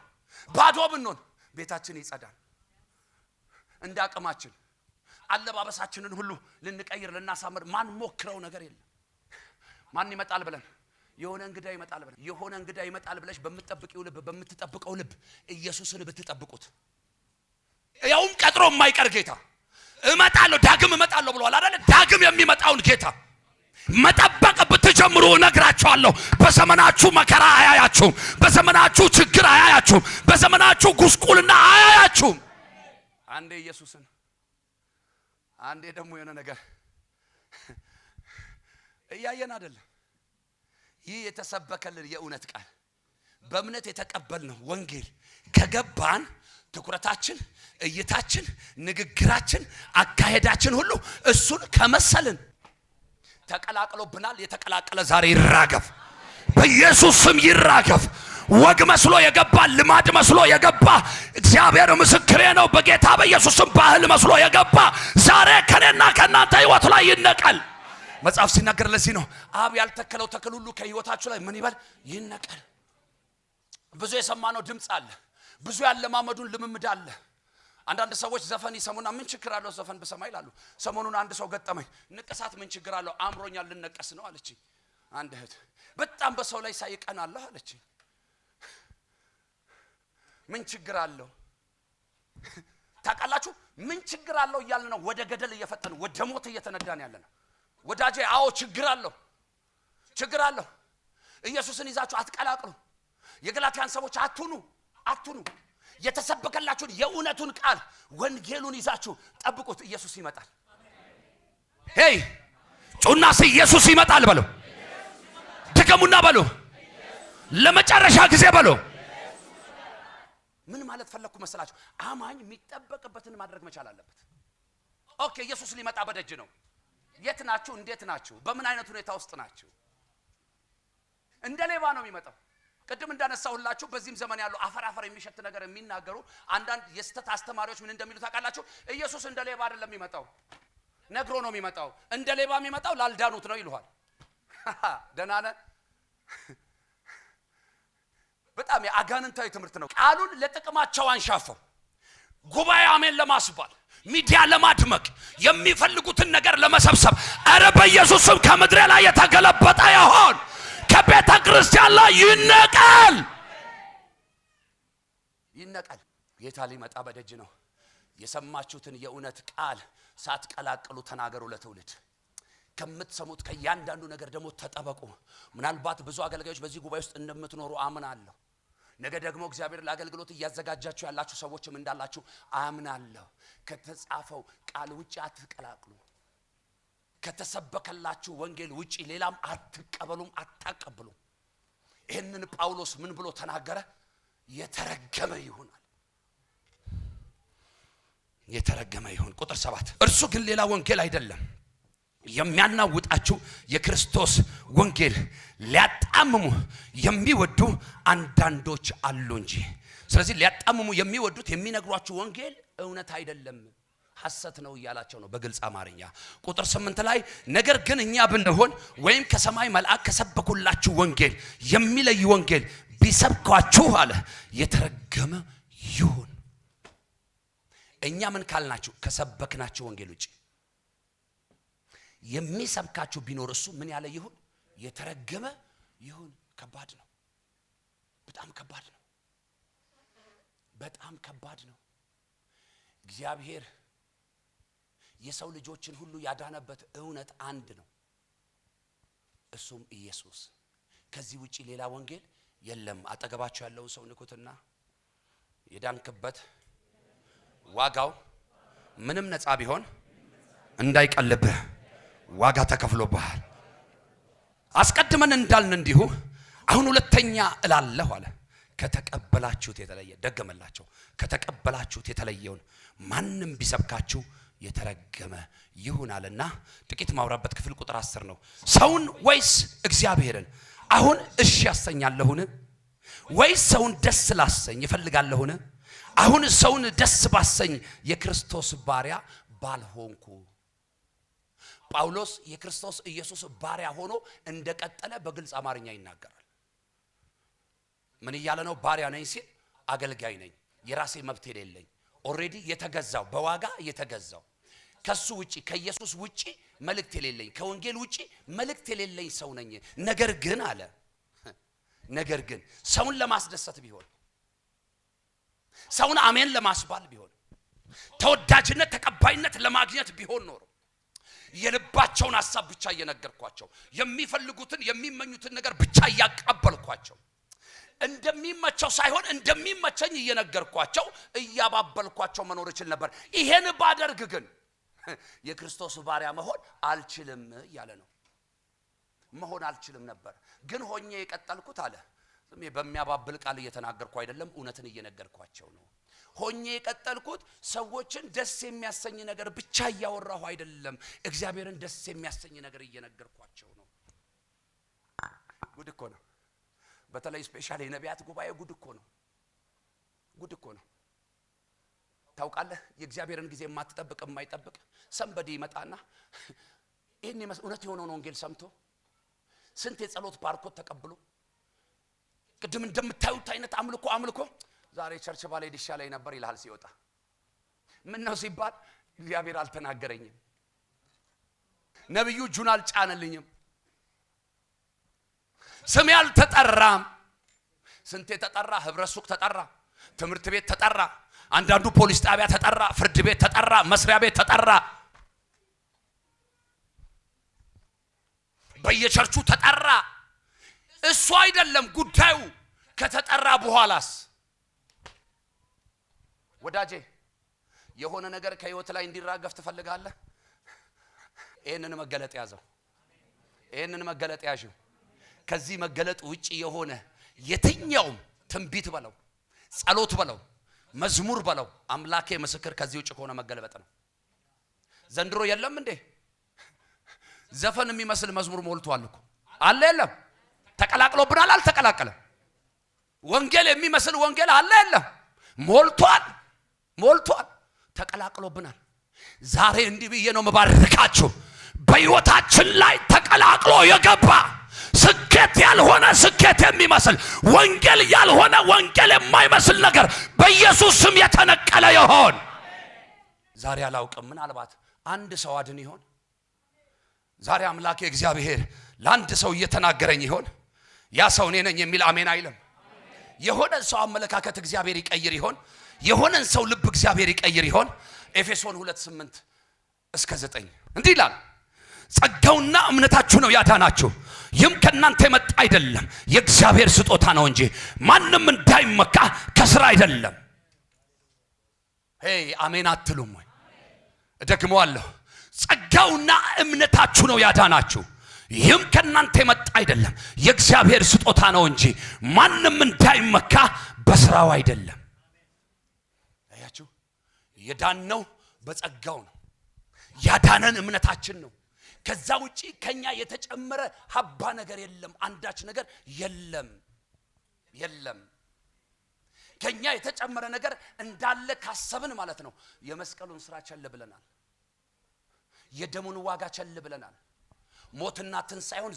ባዶ ብንሆን ቤታችን ይጸዳል። እንደ አቅማችን አለባበሳችንን ሁሉ ልንቀይር ልናሳምር ማን ሞክረው ነገር የለም። ማን ይመጣል ብለን የሆነ እንግዳ ይመጣል ብለሽ በምትጠብቀው ልብ ኢየሱስን ብትጠብቁት፣ ያውም ቀጥሮ የማይቀር ጌታ ዳግም እመጣለሁ ብሏል አይደል? ዳግም የሚመጣውን ጌታ መጠበቅ ብትጀምሩ እነግራችኋለሁ፣ በዘመናችሁ መከራ አያያችሁም፣ በዘመናችሁ ችግር አያያችሁም፣ በዘመናችሁ ጉስቁልና አያያችሁም። አንዴ ኢየሱስን፣ አንዴ ደግሞ የሆነ ነገር እያየን አይደለም። ይህ የተሰበከልን የእውነት ቃል በእምነት የተቀበልነው ወንጌል ከገባን ትኩረታችን፣ እይታችን፣ ንግግራችን፣ አካሄዳችን ሁሉ እሱን ከመሰልን ተቀላቅሎብናል። የተቀላቀለ ዛሬ ይራገፍ፣ በኢየሱስ ስም ይራገፍ። ወግ መስሎ የገባ፣ ልማድ መስሎ የገባ፣ እግዚአብሔር ምስክሬ ነው፣ በጌታ በኢየሱስ ስም ባህል መስሎ የገባ ዛሬ ከኔና ከናንተ ህይወት ላይ ይነቀል። መጽሐፍ ሲናገር ለዚህ ነው አብ ያልተከለው ተክል ሁሉ ከህይወታችሁ ላይ ምን ይበል? ይነቀል። ብዙ የሰማነው ድምጽ አለ፣ ብዙ ያለማመዱን ልምምድ አለ። አንዳንድ ሰዎች ዘፈን ይሰሙና ምን ችግር አለው ዘፈን በሰማ ይላሉ። ሰሞኑን አንድ ሰው ገጠመኝ። ንቅሳት ምን ችግር አለው? አምሮኛል ልነቀስ ነው አለች አንድ እህት። በጣም በሰው ላይ ሳይቀናለህ አለች። ምን ችግር አለው? ታውቃላችሁ ምን ችግር አለው እያልን ነው ወደ ገደል እየፈጠን ወደ ሞት እየተነዳን ያለነው። ወዳጄ አዎ ችግር አለው። ኢየሱስን ይዛችሁ አትቀላቅሉ። የገላትያን ሰዎች አትሁኑ። የተሰበከላችሁን የእውነቱን ቃል ወንጌሉን ይዛችሁ ጠብቁት። ኢየሱስ ይመጣል። ሄይ ጩናስ ኢየሱስ ይመጣል በለው። ድገሙና በለው። ለመጨረሻ ጊዜ በለው። ምን ማለት ፈለኩ መሰላችሁ? አማኝ የሚጠበቅበትን ማድረግ መቻል አለበት። ኦኬ ኢየሱስ ሊመጣ በደጅ ነው። የት ናችሁ? እንዴት ናችሁ? በምን አይነት ሁኔታ ውስጥ ናችሁ? እንደ ሌባ ነው የሚመጣው። ቅድም እንዳነሳሁላችሁ በዚህም ዘመን ያሉ አፈር የሚሸት ነገር የሚናገሩ አንዳንድ የስተት አስተማሪዎች ምን እንደሚሉ ታውቃላችሁ? ኢየሱስ እንደ ሌባ አይደለም የሚመጣው፣ ነግሮ ነው የሚመጣው። እንደ ሌባ የሚመጣው ላልዳኑት ነው ይሉሃል። ደህና ነህ? በጣም የአጋንንታዊ ትምህርት ነው። ቃሉን ለጥቅማቸው አንሻፈው ጉባኤ አሜን ለማስባል ሚዲያ ለማድመቅ የሚፈልጉትን ነገር ለመሰብሰብ አረ በኢየሱስም ከምድር ላይ የተገለበጠ ይሆን፣ ከቤተ ክርስቲያን ላይ ይነቀል። ጌታ ሊመጣ በደጅ ነው። የሰማችሁትን የእውነት ቃል ሳትቀላቅሉ ተናገሩ ለትውልድ። ከምትሰሙት ከእያንዳንዱ ነገር ደግሞ ተጠበቁ። ምናልባት ብዙ አገልጋዮች በዚህ ጉባኤ ውስጥ እንደምትኖሩ አምናለሁ። ነገ ደግሞ እግዚአብሔር ለአገልግሎት እያዘጋጃችሁ ያላችሁ ሰዎችም እንዳላችሁ አምናለሁ። ከተጻፈው ቃል ውጪ አትቀላቅሉ። ከተሰበከላችሁ ወንጌል ውጪ ሌላም አትቀበሉም፣ አታቀብሉም። ይህንን ጳውሎስ ምን ብሎ ተናገረ? የተረገመ ይሁን፣ የተረገመ ይሁን። ቁጥር 7 እርሱ ግን ሌላ ወንጌል አይደለም የሚያናውጣችሁ የክርስቶስ ወንጌል ሊያጣምሙ የሚወዱ አንዳንዶች አሉ እንጂ። ስለዚህ ሊያጣምሙ የሚወዱት የሚነግሯችሁ ወንጌል እውነት አይደለም፣ ሐሰት ነው እያላቸው ነው በግልጽ አማርኛ። ቁጥር 8 ላይ ነገር ግን እኛ ብንሆን ወይም ከሰማይ መልአክ ከሰበኩላችሁ ወንጌል የሚለይ ወንጌል ቢሰብኳችሁ አለ የተረገመ ይሁን። እኛ ምን ካልናችሁ? ከሰበክናችሁ ወንጌል ውጪ የሚሰብካችሁ ቢኖር እሱ ምን ያለ ይሁን? የተረገመ ይሁን። ከባድ ነው፣ በጣም ከባድ ነው፣ በጣም ከባድ ነው። እግዚአብሔር የሰው ልጆችን ሁሉ ያዳነበት እውነት አንድ ነው፣ እሱም ኢየሱስ። ከዚህ ውጪ ሌላ ወንጌል የለም። አጠገባችሁ ያለውን ሰው ንኩትና የዳንክበት ዋጋው ምንም ነፃ ቢሆን እንዳይቀልብህ ዋጋ ተከፍሎብሃል። አስቀድመን እንዳልን እንዲሁ አሁን ሁለተኛ እላለሁ አለ። ከተቀበላችሁት የተለየ ደገመላቸው። ከተቀበላችሁት የተለየውን ማንም ቢሰብካችሁ የተረገመ ይሁን አለና ጥቂት ማውራበት ክፍል ቁጥር 10 ነው። ሰውን ወይስ እግዚአብሔርን አሁን እሺ ያሰኛለሁን? ወይስ ሰውን ደስ ላሰኝ ይፈልጋለሁን? አሁን ሰውን ደስ ባሰኝ የክርስቶስ ባሪያ ባልሆንኩ። ጳውሎስ የክርስቶስ ኢየሱስ ባሪያ ሆኖ እንደቀጠለ በግልጽ አማርኛ ይናገራል። ምን እያለ ነው? ባሪያ ነኝ ሲል አገልጋይ ነኝ፣ የራሴ መብት የሌለኝ፣ ኦሬዲ የተገዛው፣ በዋጋ የተገዛው፣ ከሱ ውጪ ከኢየሱስ ውጪ መልእክት የሌለኝ፣ ከወንጌል ውጪ መልእክት የሌለኝ ሰው ነኝ። ነገር ግን አለ፣ ነገር ግን ሰውን ለማስደሰት ቢሆን፣ ሰውን አሜን ለማስባል ቢሆን፣ ተወዳጅነት ተቀባይነት ለማግኘት ቢሆን ኖሮ የልባቸውን ሐሳብ ብቻ እየነገርኳቸው የሚፈልጉትን የሚመኙትን ነገር ብቻ እያቀበልኳቸው እንደሚመቸው ሳይሆን እንደሚመቸኝ እየነገርኳቸው እያባበልኳቸው መኖር ይችል ነበር። ይሄን ባደርግ ግን የክርስቶስ ባሪያ መሆን አልችልም እያለ ነው። መሆን አልችልም ነበር ግን ሆኜ የቀጠልኩት አለ። በሚያባብል ቃል እየተናገርኩ አይደለም፣ እውነትን እየነገርኳቸው ነው። ሆኜ የቀጠልኩት ሰዎችን ደስ የሚያሰኝ ነገር ብቻ እያወራሁ አይደለም፣ እግዚአብሔርን ደስ የሚያሰኝ ነገር እየነገርኳቸው ነው። ጉድ እኮ ነው። በተለይ ስፔሻሊ የነቢያት ጉባኤ ጉድ እኮ ነው፣ ጉድ እኮ ነው። ታውቃለህ፣ የእግዚአብሔርን ጊዜ የማትጠብቅ የማይጠብቅ ሰንበዲ ይመጣና ይሄን እውነት የሆነውን ወንጌል ሰምቶ ስንት የጸሎት ባርኮት ተቀብሎ ቅድም እንደምታዩት አይነት አምልኮ ዛሬ ቸርች ባላይ ዲሻ ላይ ነበር ይላል። ሲወጣ ምን ነው ሲባል እግዚአብሔር አልተናገረኝም፣ ነብዩ እጁን አልጫነልኝም፣ ስሜ አልተጠራም። ስንት ተጠራ፣ ህብረት ሱቅ ተጠራ፣ ትምህርት ቤት ተጠራ፣ አንዳንዱ ፖሊስ ጣቢያ ተጠራ፣ ፍርድ ቤት ተጠራ፣ መስሪያ ቤት ተጠራ፣ በየቸርቹ ተጠራ። እሱ አይደለም ጉዳዩ። ከተጠራ በኋላስ ወዳጄ የሆነ ነገር ከህይወት ላይ እንዲራገፍ ትፈልጋለህ? ይሄንን መገለጥ ያዘው፣ ይሄንን መገለጥ ያዥው። ከዚህ መገለጥ ውጪ የሆነ የትኛውም ትንቢት በለው፣ ጸሎት በለው፣ መዝሙር በለው፣ አምላኬ ምስክር ከዚህ ውጪ ከሆነ መገለበጥ ነው። ዘንድሮ የለም እንዴ ዘፈን የሚመስል መዝሙር ሞልቷል እኮ አለ የለም? ተቀላቅሎብናል አልተቀላቀለም? ወንጌል የሚመስል ወንጌል አለ የለም? ሞልቷል ተቀላቅሎብናል። ዛሬ እንዲህ ብዬ ነው መባረካችሁ። በሕይወታችን ላይ ተቀላቅሎ የገባ ስኬት ያልሆነ ስኬት የሚመስል ወንጌል ያልሆነ ወንጌል የማይመስል ነገር በኢየሱስ ስም የተነቀለ ይሆን። ዛሬ አላውቅም፣ ምናልባት አንድ ሰው አድን ይሆን? ዛሬ አምላኬ እግዚአብሔር ለአንድ ሰው እየተናገረኝ ይሆን? ያ ሰው እኔ ነኝ የሚል አሜን አይልም? የሆነን ሰው አመለካከት እግዚአብሔር ይቀይር ይሆን? የሆነን ሰው ልብ እግዚአብሔር ይቀይር ይሆን? ኤፌሶን 2:8-9 እንዲህ ይላል፣ ጸጋውና እምነታችሁ ነው ያዳናችሁ፣ ይህም ከእናንተ የመጣ አይደለም፣ የእግዚአብሔር ስጦታ ነው እንጂ ማንም እንዳይመካ ከስራ አይደለም። ሄይ አሜን አትሉም ወይ? እደግመዋለሁ፣ ጸጋውና እምነታችሁ ነው ያዳናችሁ፣ ይህም ከእናንተ የመጣ አይደለም፣ የእግዚአብሔር ስጦታ ነው እንጂ ማንም እንዳይመካ በስራው አይደለም። አያችሁ፣ የዳነው በጸጋው ነው። ያዳነን እምነታችን ነው። ከዛ ውጪ ከኛ የተጨመረ ሀባ ነገር የለም፣ አንዳች ነገር የለም። ከኛ የተጨመረ ነገር እንዳለ ካሰብን ማለት ነው የመስቀሉን ስራ ቸል ብለናል። የደሙን ዋጋ ቸል ብለናል። ሞትና ትንሣኤውን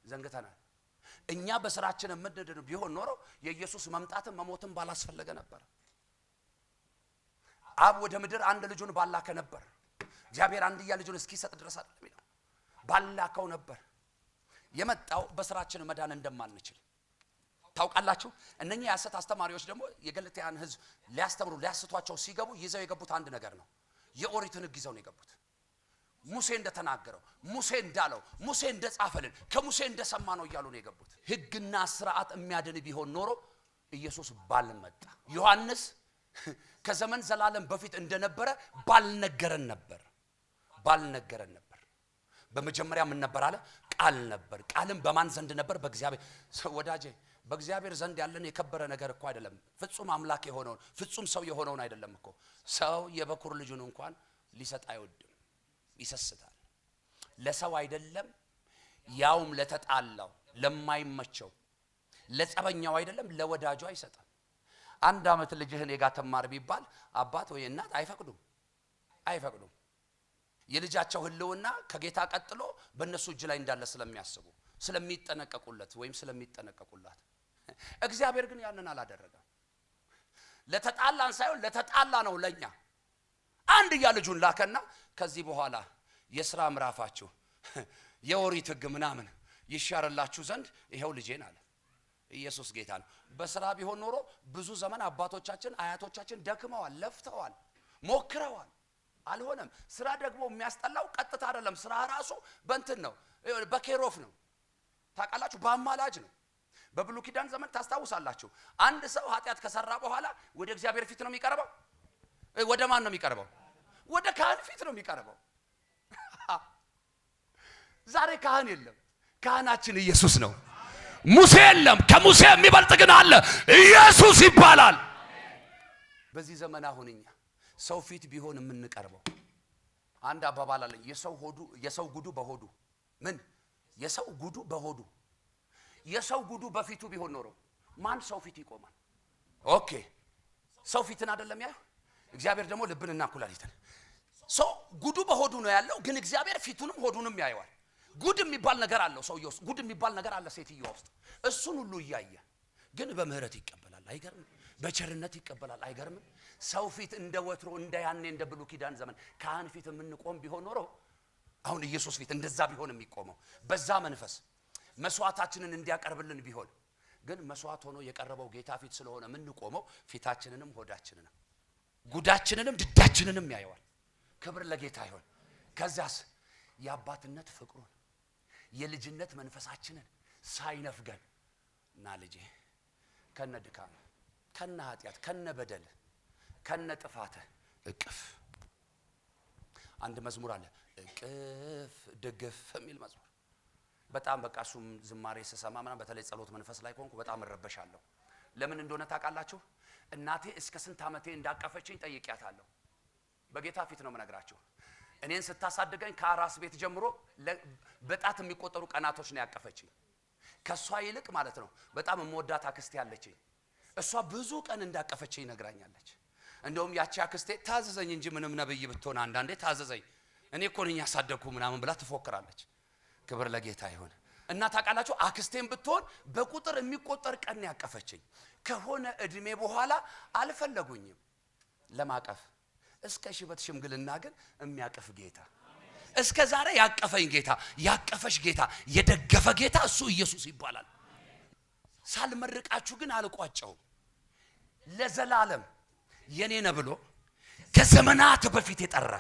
ዘንግተናል። እኛ በስራችን የምንድን ቢሆን ኖሮ የኢየሱስ መምጣትን መሞትን ባላስፈለገ ነበር። አብ ወደ ምድር አንድ ልጁን ባላከ ነበር። እግዚአብሔር አንድያ ልጁን እስኪሰጥ ድረስ አይደለም ይላል፣ ባላከው ነበር። የመጣው በስራችን መዳን እንደማንችል ታውቃላችሁ። እነኛ የሐሰት አስተማሪዎች ደግሞ የገለትያን ሕዝብ ሊያስተምሩ ሊያስቷቸው ሲገቡ ይዘው የገቡት አንድ ነገር ነው። የኦሪትን ሕግ ይዘው ነው የገቡት። ሙሴ እንደተናገረው፣ ሙሴ እንዳለው፣ ሙሴ እንደጻፈልን፣ ከሙሴ እንደሰማ ነው እያሉ ነው የገቡት። ሕግና ስርዓት የሚያድን ቢሆን ኖሮ ኢየሱስ ባልመጣ። ዮሐንስ ከዘመን ዘላለም በፊት እንደነበረ ባልነገረን ነበር። በመጀመሪያ ምን ነበር አለ? ቃል ነበር። ቃልም በማን ዘንድ ነበር? በእግዚአብሔር። ወዳጄ በእግዚአብሔር ዘንድ ያለን የከበረ ነገር እኮ አይደለም፣ ፍጹም አምላክ የሆነውን ፍጹም ሰው የሆነውን አይደለም እኮ። ሰው የበኩር ልጁን እንኳን ሊሰጥ አይወድም፣ ይሰስታል። ለሰው አይደለም፣ ያውም ለተጣላው ለማይመቸው ለጸበኛው አይደለም፣ ለወዳጁ አይሰጥም። አንድ አመት ልጅህን የጋ ተማር ቢባል አባት ወይ እናት አይፈቅዱም። የልጃቸው ህልውና ከጌታ ቀጥሎ በእነሱ እጅ ላይ እንዳለ ስለሚያስቡ ስለሚጠነቀቁለት ወይም ስለሚጠነቀቁላት። እግዚአብሔር ግን ያንን አላደረገም። ለተጣላን ሳይሆን ለተጣላ ነው ለኛ አንድያ ልጁን ላከና ከዚህ በኋላ የሥራ ምዕራፋችሁ የኦሪት ሕግ ምናምን ይሻርላችሁ ዘንድ ይሄው ልጄን አለ። ኢየሱስ ጌታ ነው። በስራ ቢሆን ኖሮ ብዙ ዘመን አባቶቻችን አያቶቻችን ደክመዋል፣ ለፍተዋል፣ ሞክረዋል፣ አልሆነም። ስራ ደግሞ የሚያስጠላው ቀጥታ አይደለም። ስራ ራሱ በእንትን ነው፣ በኬሮፍ ነው። ታውቃላችሁ፣ በአማላጅ ነው። በብሉይ ኪዳን ዘመን ታስታውሳላችሁ፣ አንድ ሰው ኃጢአት ከሰራ በኋላ ወደ እግዚአብሔር ፊት ነው የሚቀርበው። ወደ ማን ነው የሚቀርበው? ወደ ካህን ፊት ነው የሚቀርበው። ዛሬ ካህን የለም፣ ካህናችን ኢየሱስ ነው። ሙሴ የለም፣ ከሙሴ የሚበልጥ ግን አለ፣ ኢየሱስ ይባላል። በዚህ ዘመን አሁን እኛ ሰው ፊት ቢሆን የምንቀርበው አንድ አባባል አለ፣ የሰው ጉዱ በሆዱ ምን የሰው ጉዱ በሆዱ። የሰው ጉዱ በፊቱ ቢሆን ኖሮ ማን ሰው ፊት ይቆማል? ኦኬ፣ ሰው ፊትን አይደለም ያየው፣ እግዚአብሔር ደግሞ ልብንና ኩላሊትን። ሰው ጉዱ በሆዱ ነው ያለው፣ ግን እግዚአብሔር ፊቱንም ሆዱንም ያየዋል። ጉድ የሚባል ነገር አለው ሰውየው ውስጥ፣ ጉድ የሚባል ነገር አለ ሴትየዋ ውስጥ። እሱን ሁሉ እያየ ግን በምህረት ይቀበላል። አይገርም? በቸርነት ይቀበላል። አይገርም? ሰው ፊት እንደ ወትሮ እንደ ያኔ እንደ ብሉይ ኪዳን ዘመን ካህን ፊት የምንቆም ቢሆን ኖሮ አሁን ኢየሱስ ፊት እንደዛ ቢሆን የሚቆመው በዛ መንፈስ መስዋዕታችንን እንዲያቀርብልን ቢሆን፣ ግን መስዋዕት ሆኖ የቀረበው ጌታ ፊት ስለሆነ የምንቆመው ፊታችንንም ሆዳችንንም ጉዳችንንም ድዳችንንም ያየዋል። ክብር ለጌታ ይሁን። ከዛስ የአባትነት ፍቅሩን የልጅነት መንፈሳችንን ሳይነፍገን እና ልጄ ከነ ድካም ከነ ኃጢአት ከነ በደል ከነ ጥፋት እቅፍ። አንድ መዝሙር አለ፣ እቅፍ ድግፍ የሚል መዝሙር። በጣም በቃ እሱም ዝማሬ ስሰማ ምናምን በተለይ ጸሎት መንፈስ ላይ ሆንኩ በጣም እረበሻለሁ። ለምን እንደሆነ ታውቃላችሁ? እናቴ እስከ ስንት ዓመቴ እንዳቀፈችኝ ጠይቂያታለሁ። በጌታ ፊት ነው የምነግራችሁ። እኔን ስታሳድገኝ ከአራስ ቤት ጀምሮ በጣት የሚቆጠሩ ቀናቶች ነው ያቀፈችኝ። ከሷ ይልቅ ማለት ነው በጣም የምወዳት አክስቴ ያለችኝ። እሷ ብዙ ቀን እንዳቀፈችኝ ነግራኛለች። እንደውም ያቺ አክስቴ ታዘዘኝ እንጂ ምንም ነብይ ብትሆን አንዳንዴ ታዘዘኝ፣ እኔ እኮ ነኝ ያሳደግኩ ምናምን ብላ ትፎክራለች። ክብር ለጌታ ይሁን። እና ታውቃላችሁ አክስቴም ብትሆን በቁጥር የሚቆጠር ቀን ያቀፈችኝ። ከሆነ እድሜ በኋላ አልፈለጉኝም ለማቀፍ። እስከ ሽበት ሽምግልና ግን የሚያቀፍ ጌታ፣ እስከ ዛሬ ያቀፈኝ ጌታ፣ ያቀፈሽ ጌታ፣ የደገፈ ጌታ እሱ ኢየሱስ ይባላል። ሳልመርቃችሁ ግን አልቋጨው። ለዘላለም የኔ ነው ብሎ ከዘመናት በፊት የጠራ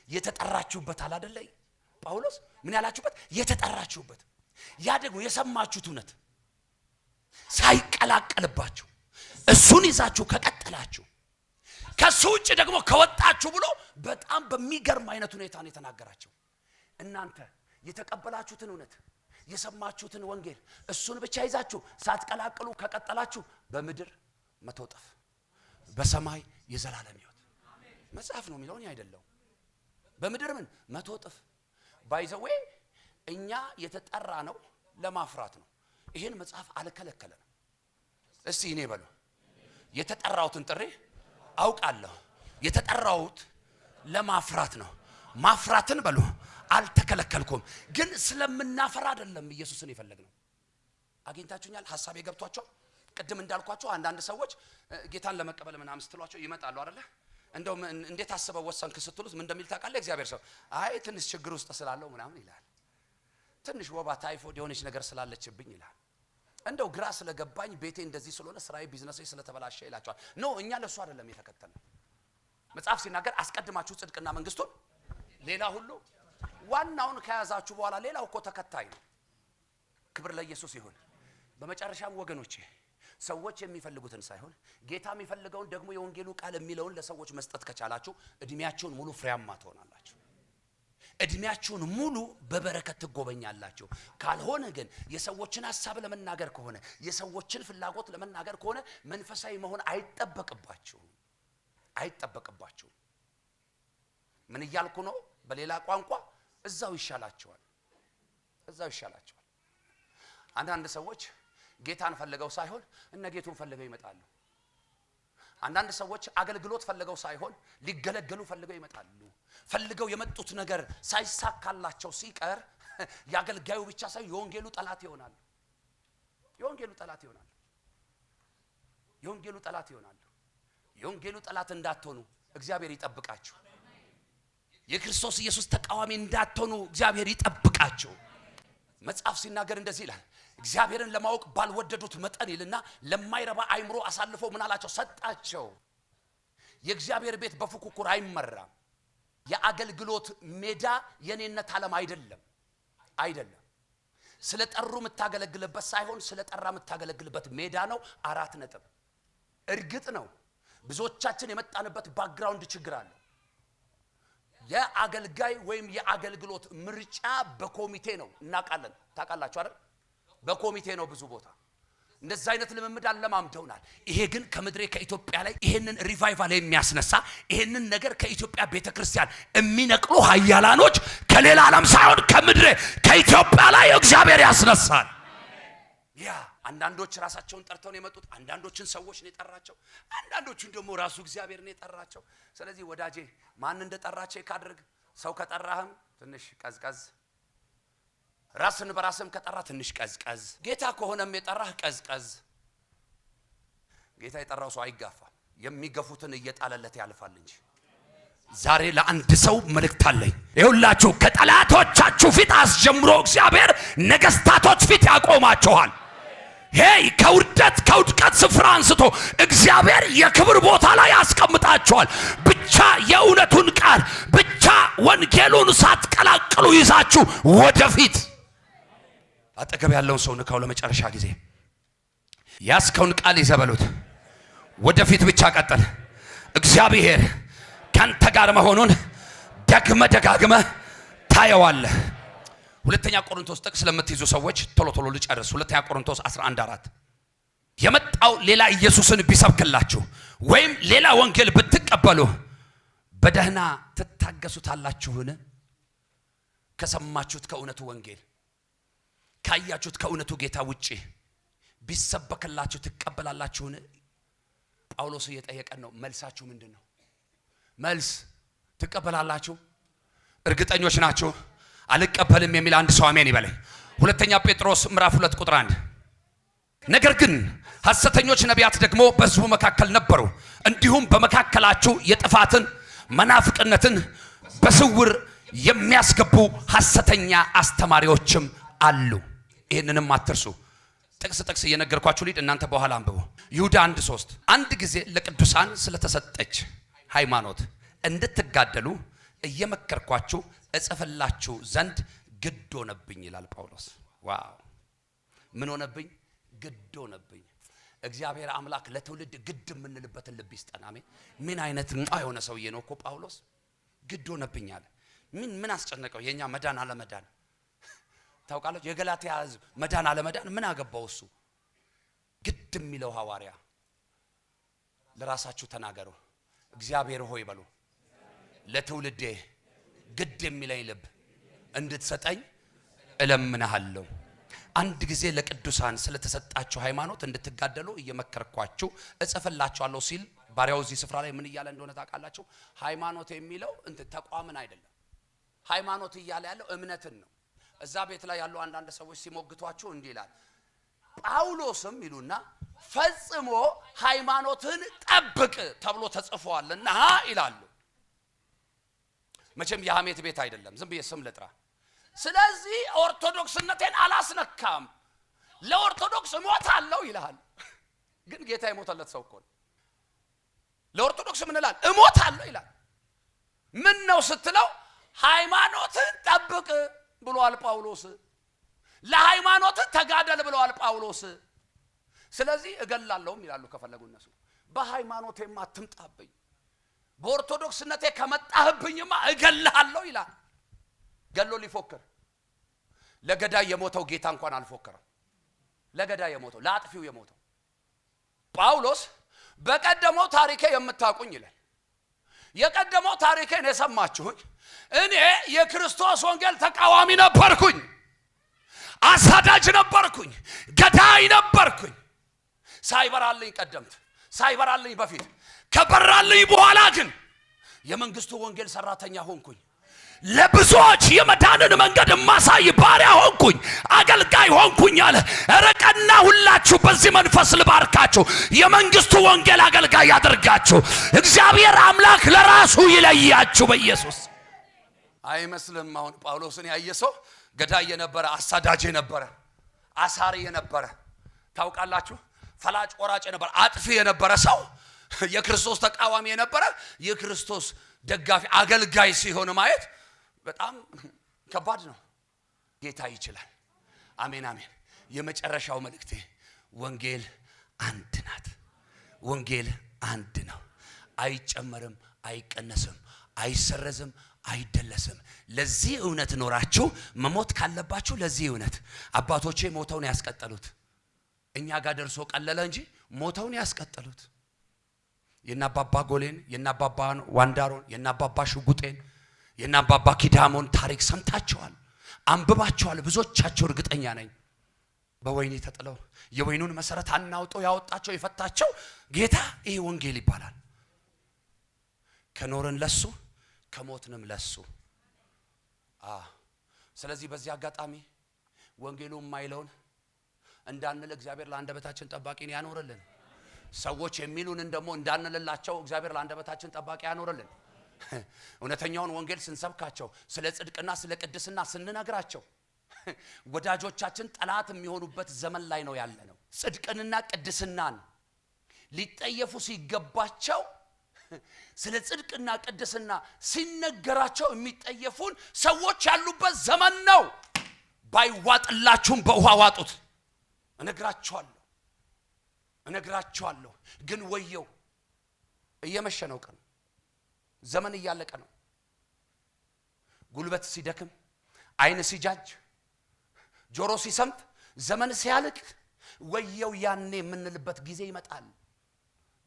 የተጠራችሁበት አላደለ ጳውሎስ ምን ያላችሁበት የተጠራችሁበት፣ ያ ደግሞ የሰማችሁት እውነት ሳይቀላቀልባችሁ እሱን ይዛችሁ ከቀጠላችሁ ከሱ ውጭ ደግሞ ከወጣችሁ ብሎ በጣም በሚገርም አይነት ሁኔታ ነው የተናገራቸው። እናንተ የተቀበላችሁትን እውነት የሰማችሁትን ወንጌል እሱን ብቻ ይዛችሁ ሳትቀላቅሉ ከቀጠላችሁ በምድር 100 እጥፍ በሰማይ የዘላለም ሕይወት። መጽሐፍ ነው የሚለውን አይደለም። በምድር ምን 100 እጥፍ ባይዘዌ እኛ የተጠራ ነው ለማፍራት ነው። ይሄን መጽሐፍ አልከለከለም። እስቲ እኔ በሉ የተጠራውትን ጥሪ አውቃለሁ። የተጠራውት ለማፍራት ነው። ማፍራትን በሉ አልተከለከልኩም። ግን ስለምናፈራ አይደለም ኢየሱስን የፈለግነው። አግኝታችሁኛል? ሐሳቤ ገብቷቸው ቅድም እንዳልኳቸው አንዳንድ ሰዎች ጌታን ለመቀበል ምናምን ስትሏቸው ይመጣሉ አይደለ? እንደውም እንዴት አስበው ወሰንክ ስትሉት ምን እንደሚል ታውቃለህ? እግዚአብሔር ሰው አይ ትንሽ ችግር ውስጥ ስላለው ምናምን ይላል። ትንሽ ወባ ታይፎድ የሆነች ነገር ስላለችብኝ ይላል። እንደው ግራ ስለገባኝ ቤቴ እንደዚህ ስለሆነ ስራዬ ቢዝነሴ ስለተበላሸ ይላቸዋል። ኖ እኛ ለሱ አይደለም የተከተልነው። መጽሐፍ ሲናገር አስቀድማችሁ ጽድቅና መንግስቱን ሌላ ሁሉ ዋናውን ከያዛችሁ በኋላ ሌላው እኮ ተከታይ ነው። ክብር ለኢየሱስ ይሁን። በመጨረሻም ወገኖቼ ሰዎች የሚፈልጉትን ሳይሆን ጌታ የሚፈልገውን ደግሞ የወንጌሉ ቃል የሚለውን ለሰዎች መስጠት ከቻላችሁ እድሜያችሁን ሙሉ ፍሬያማ ትሆናላችሁ። እድሜያችሁን ሙሉ በበረከት ትጎበኛላችሁ። ካልሆነ ግን የሰዎችን ሐሳብ ለመናገር ከሆነ የሰዎችን ፍላጎት ለመናገር ከሆነ መንፈሳዊ መሆን አይጠበቅባችሁም። ምን እያልኩ ነው? በሌላ ቋንቋ እዛው ይሻላቸዋል። አንዳንድ ሰዎች ጌታን ፈልገው ሳይሆን እነ ጌቱን ፈልገው ይመጣሉ። አንዳንድ ሰዎች አገልግሎት ፈልገው ሳይሆን ሊገለገሉ ፈልገው ይመጣሉ። ፈልገው የመጡት ነገር ሳይሳካላቸው ሲቀር ያገልጋዩ ብቻ ሳይሆን የወንጌሉ ጠላት ይሆናሉ። የወንጌሉ ጠላት እንዳትሆኑ እግዚአብሔር ይጠብቃችሁ። የክርስቶስ ኢየሱስ ተቃዋሚ እንዳትሆኑ እግዚአብሔር ይጠብቃችሁ። መጽሐፍ ሲናገር እንደዚህ ይላል፣ እግዚአብሔርን ለማወቅ ባልወደዱት መጠን ይልና ለማይረባ አይምሮ አሳልፎ ምን አላቸው? ሰጣቸው። የእግዚአብሔር ቤት በፉክክር አይመራም። የአገልግሎት ሜዳ የኔነት ዓለም አይደለም። ስለጠሩ የምታገለግልበት ሳይሆን ስለጠራ የምታገለግልበት ሜዳ ነው። 4 ነጥብ። እርግጥ ነው ብዙዎቻችን የመጣንበት ባክግራውንድ ችግር አለ። የአገልጋይ ወይም የአገልግሎት ምርጫ በኮሚቴ ነው። እናውቃለን። ታውቃላችሁ አይደል? በኮሚቴ ነው ብዙ ቦታ እንደዛ አይነት ልምምድ አለማምደውናል። ይሄ ግን ከምድሬ ከኢትዮጵያ ላይ ይሄንን ሪቫይቫል የሚያስነሳ ይሄንን ነገር ከኢትዮጵያ ቤተክርስቲያን የሚነቅሉ ኃያላኖች ከሌላ ዓለም ሳይሆን ከምድሬ ከኢትዮጵያ ላይ እግዚአብሔር ያስነሳል። ያ አንዳንዶች ራሳቸውን ጠርተው ነው የመጡት። አንዳንዶችን ሰዎች ነው የጠራቸው። አንዳንዶቹን ደግሞ ራሱ እግዚአብሔር ነው የጠራቸው። ስለዚህ ወዳጄ ማን እንደጠራቸው ካድርግ። ሰው ከጠራህም ትንሽ ቀዝቀዝ፣ ራስን በራስም ከጠራ ትንሽ ቀዝቀዝ። ጌታ ከሆነም የጠራህ ቀዝቀዝ። ጌታ የጠራው ሰው አይጋፋም። የሚገፉትን እየጣለለት ያልፋል እንጂ። ዛሬ ለአንድ ሰው መልእክት አለኝ። ይኸውላችሁ ከጠላቶቻችሁ ፊት አስጀምሮ እግዚአብሔር ነገስታቶች ፊት ያቆማችኋል። ሄይ ከውድቀት ስፍራ አንስቶ እግዚአብሔር የክብር ቦታ ላይ ያስቀምጣችኋል። ብቻ የእውነቱን ቃል ብቻ ወንጌሉን ሳትቀላቅሉ ይዛችሁ ወደፊት። አጠገብ ያለውን ሰው ንካው ለመጨረሻ ጊዜ። ያስከውን ቃል ይዘበሉት። ወደፊት ብቻ ቀጥል። እግዚአብሔር ካንተ ጋር መሆኑን ደጋግመ ታየዋለህ። ሁለተኛ ቆሮንቶስ ጥቅስ ለምትይዙ ሰዎች ቶሎ ልጨርስ። ሁለተኛ ቆሮንቶስ 11:4 የመጣው ሌላ ኢየሱስን ቢሰብክላችሁ ወይም ሌላ ወንጌል ብትቀበሉ በደህና ትታገሱታላችሁን? ከሰማችሁት ከእውነቱ ወንጌል ካያችሁት ከእውነቱ ጌታ ውጪ ቢሰበከላችሁ ትቀበላላችሁን? ጳውሎስ እየጠየቀን ነው። መልሳችሁ ምንድነው? መልስ ትቀበላላችሁ? እርግጠኞች ናችሁ? አልቀበልም የሚል አንድ ሰው አሜን ይበለኝ። ሁለተኛ ጴጥሮስ ምዕራፍ 2 ቁጥር 1 ነገር ግን ሐሰተኞች ነቢያት ደግሞ በሕዝቡ መካከል ነበሩ፣ እንዲሁም በመካከላችሁ የጥፋትን መናፍቅነትን በስውር የሚያስገቡ ሐሰተኛ አስተማሪዎችም አሉ። ይሄንንም አትርሱ። ጥቅስ እየነገርኳችሁ ልሂድ፣ እናንተ በኋላ አንብቡ። ይሁዳ 1:3 አንድ ጊዜ ለቅዱሳን ስለተሰጠች ሃይማኖት እንድትጋደሉ እየመከርኳችሁ እጽፍላችሁ ዘንድ ግድ ሆነብኝ ይላል ጳውሎስ። ዋው! ምን ሆነብኝ? ግድ ሆነብኝ። እግዚአብሔር አምላክ ለትውልድ ግድ የምንልበትን ልብ ይስጠን። አሜን። ምን አይነት የሆነ ሰውዬ ነው እኮ ጳውሎስ። ግድ ሆነብኝ አለ። ምን አስጨነቀው? የኛ መዳን አለመዳን ታውቃለች። የገላትያ ሕዝብ መዳን አለመዳን ምን አገባው እሱ? ግድ የሚለው ሐዋርያ ለራሳችሁ ተናገሩ። እግዚአብሔር ሆይ በሉ፣ ለትውልዴ ግድ የሚለኝ ልብ እንድትሰጠኝ እለምንሃለሁ። አንድ ጊዜ ለቅዱሳን ስለተሰጣችሁ ሃይማኖት እንድትጋደሉ እየመከርኳችሁ እጽፍላችኋለሁ ሲል ባሪያው እዚህ ስፍራ ላይ ምን እያለ እንደሆነ ታውቃላችሁ? ሃይማኖት የሚለው ተቋምን አይደለም። ሃይማኖት እያለ ያለው እምነትን ነው። እዛ ቤት ላይ ያሉ አንዳንድ ሰዎች ሲሞግቷችሁ እንዲህ ይላል፣ ጳውሎስም ይሉና ፈጽሞ ሃይማኖትን ጠብቅ ተብሎ ተጽፏልና ይላሉ። መቼም የሐሜት ቤት አይደለም፣ ዝም ብዬ ስም ልጥራ። ስለዚህ ኦርቶዶክስነቴን አላስነካም፣ ለኦርቶዶክስ እሞታለሁ ይላል። ግን ጌታ የሞተለት ሰው እኮ ነው። ለኦርቶዶክስ ምን ይላል? እሞታለሁ ይላል። ምን ነው ስትለው ሃይማኖትን ጠብቅ ብሏል ጳውሎስ። ለሃይማኖት ተጋደል ብሏል ጳውሎስ። ስለዚህ እገላለሁም ይላሉ ከፈለጉ እነሱ። በሃይማኖቴማ አትምጣብኝ፣ በኦርቶዶክስነቴ ከመጣህብኝማ እገልሃለሁ ይላል። ገሎ ሊፎክር ለገዳይ የሞተው ጌታ እንኳን አልፎከረም። ለገዳይ የሞተው ለአጥፊው የሞተው ጳውሎስ በቀደመው ታሪኬ የምታውቁኝ ይላል። የቀደመው ታሪኬን የሰማችሁኝ እኔ የክርስቶስ ወንጌል ተቃዋሚ ነበርኩኝ፣ አሳዳጅ ነበርኩኝ፣ ገዳይ ነበርኩኝ። ሳይበራልኝ ቀደምት ሳይበራልኝ በፊት ከበራልኝ በኋላ ግን የመንግስቱ ወንጌል ሰራተኛ ሆንኩኝ። ለብዙዎች የመዳንን መንገድ ማሳይ ባሪያ ሆንኩኝ፣ አገልጋይ ሆንኩኝ አለ። ረቀና ሁላችሁ በዚህ መንፈስ ልባርካችሁ፣ የመንግስቱ ወንጌል አገልጋይ ያደርጋችሁ። እግዚአብሔር አምላክ ለራሱ ይለያችሁ በኢየሱስ። አይመስልም? አሁን ጳውሎስን ያየ ሰው ገዳይ የነበረ፣ አሳዳጅ የነበረ፣ አሳሪ የነበረ፣ ታውቃላችሁ፣ ፈላጭ ቆራጭ የነበረ፣ አጥፊ የነበረ ሰው የክርስቶስ ተቃዋሚ የነበረ የክርስቶስ ደጋፊ አገልጋይ ሲሆን ማየት በጣም ከባድ ነው። ጌታ ይችላል። አሜን አሜን። የመጨረሻው መልእክቴ ወንጌል አንድ ናት። ወንጌል አንድ ነው። አይጨመርም፣ አይቀነስም፣ አይሰረዝም፣ አይደለስም። ለዚህ እውነት ኖራችሁ መሞት ካለባችሁ ለዚህ እውነት አባቶቼ ሞተውን ያስቀጠሉት እኛ ጋር ደርሶ ቀለለ እንጂ ሞተውን ያስቀጠሉት የናባባ ጎሌን፣ የናባባ ዋንዳሮን፣ የናባባ ሽጉጤን፣ የናባባ ኪዳሞን ታሪክ ሰምታችኋል፣ አንብባችኋል። ብዙዎቻችሁ እርግጠኛ ነኝ በወይኒ ተጥለው የወይኑን መሰረት አናውጦ ያወጣቸው የፈታቸው ጌታ ይሄ ወንጌል ይባላል። ከኖርን ለሱ ከሞትንም ለሱ። ስለዚህ በዚህ አጋጣሚ ወንጌሉ የማይለውን እንዳንል እግዚአብሔር ለአንደበታችን ጠባቂን ያኖርልን። ሰዎች የሚሉንን ደግሞ እንዳንልላቸው እግዚአብሔር ለአንደበታችን ጠባቂ ያኖርልን። እውነተኛውን ወንጌል ስንሰብካቸው፣ ስለ ጽድቅና ስለ ቅድስና ስንነግራቸው ወዳጆቻችን ጠላት የሚሆኑበት ዘመን ላይ ነው ያለነው። ጽድቅንና ቅድስናን ሊጠየፉ ሲገባቸው ስለ ጽድቅና ቅድስና ሲነገራቸው የሚጠየፉን ሰዎች ያሉበት ዘመን ነው። ባይዋጥላችሁም በውሃ ዋጡት። እነግራችኋለሁ። ግን ወየው፣ እየመሸ ነው ቀኑ፣ ዘመን እያለቀ ነው። ጉልበት ሲደክም፣ አይን ሲጃጅ፣ ጆሮ ሲሰምት፣ ዘመን ሲያልቅ ወየው ያኔ የምንልበት ጊዜ ይመጣል።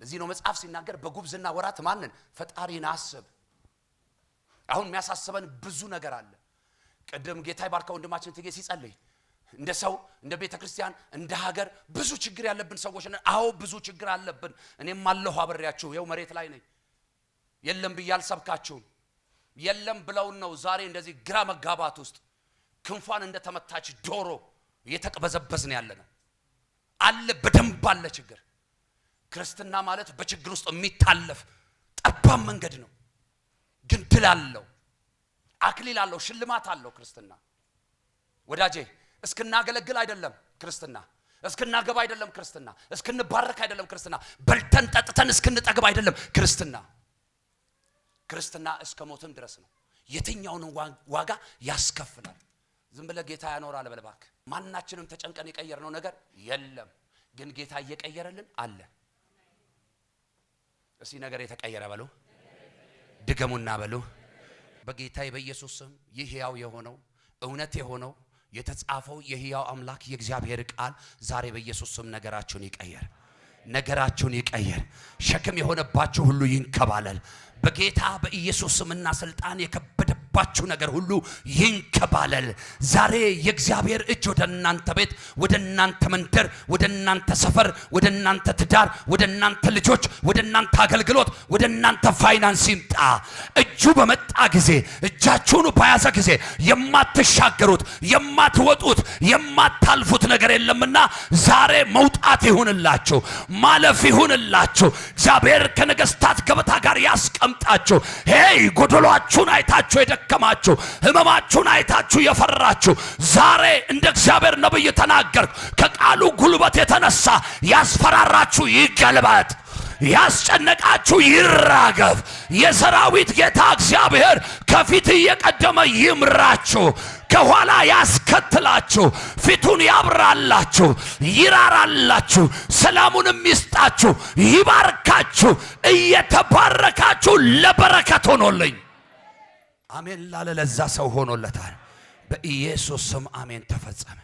ለዚህ ነው መጽሐፍ ሲናገር በጉብዝና ወራት ማንን? ፈጣሪን አስብ። አሁን የሚያሳስበን ብዙ ነገር አለ። ቀደም ጌታ ይባርከው ወንድማችን ትጌ ሲጸልይ እንደ ሰው እንደ ቤተ ክርስቲያን እንደ ሀገር ብዙ ችግር ያለብን ሰዎች ነን። አዎ ብዙ ችግር አለብን። እኔም አለሁ አብሬያችሁ ይኸው መሬት ላይ ነኝ። የለም ብያል ሰብካችሁም የለም ብለውን ነው ዛሬ እንደዚህ ግራ መጋባት ውስጥ ክንፏን እንደተመታች ዶሮ እየተቀበዘበዝን ያለነው አለ። በደንብ አለ ችግር። ክርስትና ማለት በችግር ውስጥ የሚታለፍ ጠባብ መንገድ ነው፣ ግን ድል አለው፣ አክሊል አለው፣ ሽልማት አለው ክርስትና። ወዳጄ እስክናገለግል አይደለም ክርስትና፣ እስክናገባ አይደለም ክርስትና፣ እስክንባረክ አይደለም ክርስትና፣ በልተን ጠጥተን እስክንጠግብ አይደለም ክርስትና። ክርስትና እስከ ሞትም ድረስ ነው። የትኛውን ዋጋ ያስከፍላል። ዝም ብለ ጌታ ያኖራል በልባክ። ማናችንም ተጨንቀን የቀየርነው ነገር የለም፣ ግን ጌታ እየቀየረልን አለ። እሺ ነገር የተቀየረ በሉ፣ ድገሙና በሉ። በጌታ በኢየሱስ ስም ይህ ሕያው የሆነው እውነት የሆነው የተጻፈው የሕያው አምላክ የእግዚአብሔር ቃል ዛሬ በኢየሱስ ስም ነገራችሁን ይቀየር፣ ነገራችሁን ይቀየር። ሸክም የሆነባችሁ ሁሉ ይንከባለል በጌታ በኢየሱስ ስምና ስልጣን። የከበደባችሁ ነገር ሁሉ ይንከባለል ዛሬ። የእግዚአብሔር እጅ ወደ እናንተ ቤት፣ ወደ እናንተ መንደር፣ ወደ እናንተ ሰፈር፣ ወደ እናንተ ትዳር፣ ወደ እናንተ ልጆች፣ ወደ እናንተ አገልግሎት፣ ወደ እናንተ ፋይናንስ ይምጣ። እጁ በመጣ ጊዜ፣ እጃችሁን በያዘ ጊዜ የማትሻገሩት፣ የማትወጡት፣ የማታልፉት ነገር የለምና ዛሬ መውጣት ይሁንላችሁ፣ ማለፍ ይሁንላችሁ። እግዚአብሔር ከነገስታት ገበታ ጋር ያስቀምጣችሁ። ሄይ ጎደሏችሁን አይታችሁ የደከማችሁ፣ ህመማችሁን አይታችሁ የፈራችሁ ዛሬ እንደ እግዚአብሔር ነብይ ተናገርኩ። ከቃሉ ጉልበት የተነሳ ያስፈራራችሁ ይገልበጥ፣ ያስጨነቃችሁ ይራገፍ። የሰራዊት ጌታ እግዚአብሔር ከፊት እየቀደመ ይምራችሁ፣ ከኋላ ያስከትላችሁ፣ ፊቱን ያብራላችሁ፣ ይራራላችሁ፣ ሰላሙንም ይስጣችሁ፣ ይባርካችሁ። እየተባረካችሁ ለበረከት ሆኖልኝ አሜን ላለ ለዛ ሰው ሆኖለታል። በኢየሱስ ስም አሜን። ተፈጸመ።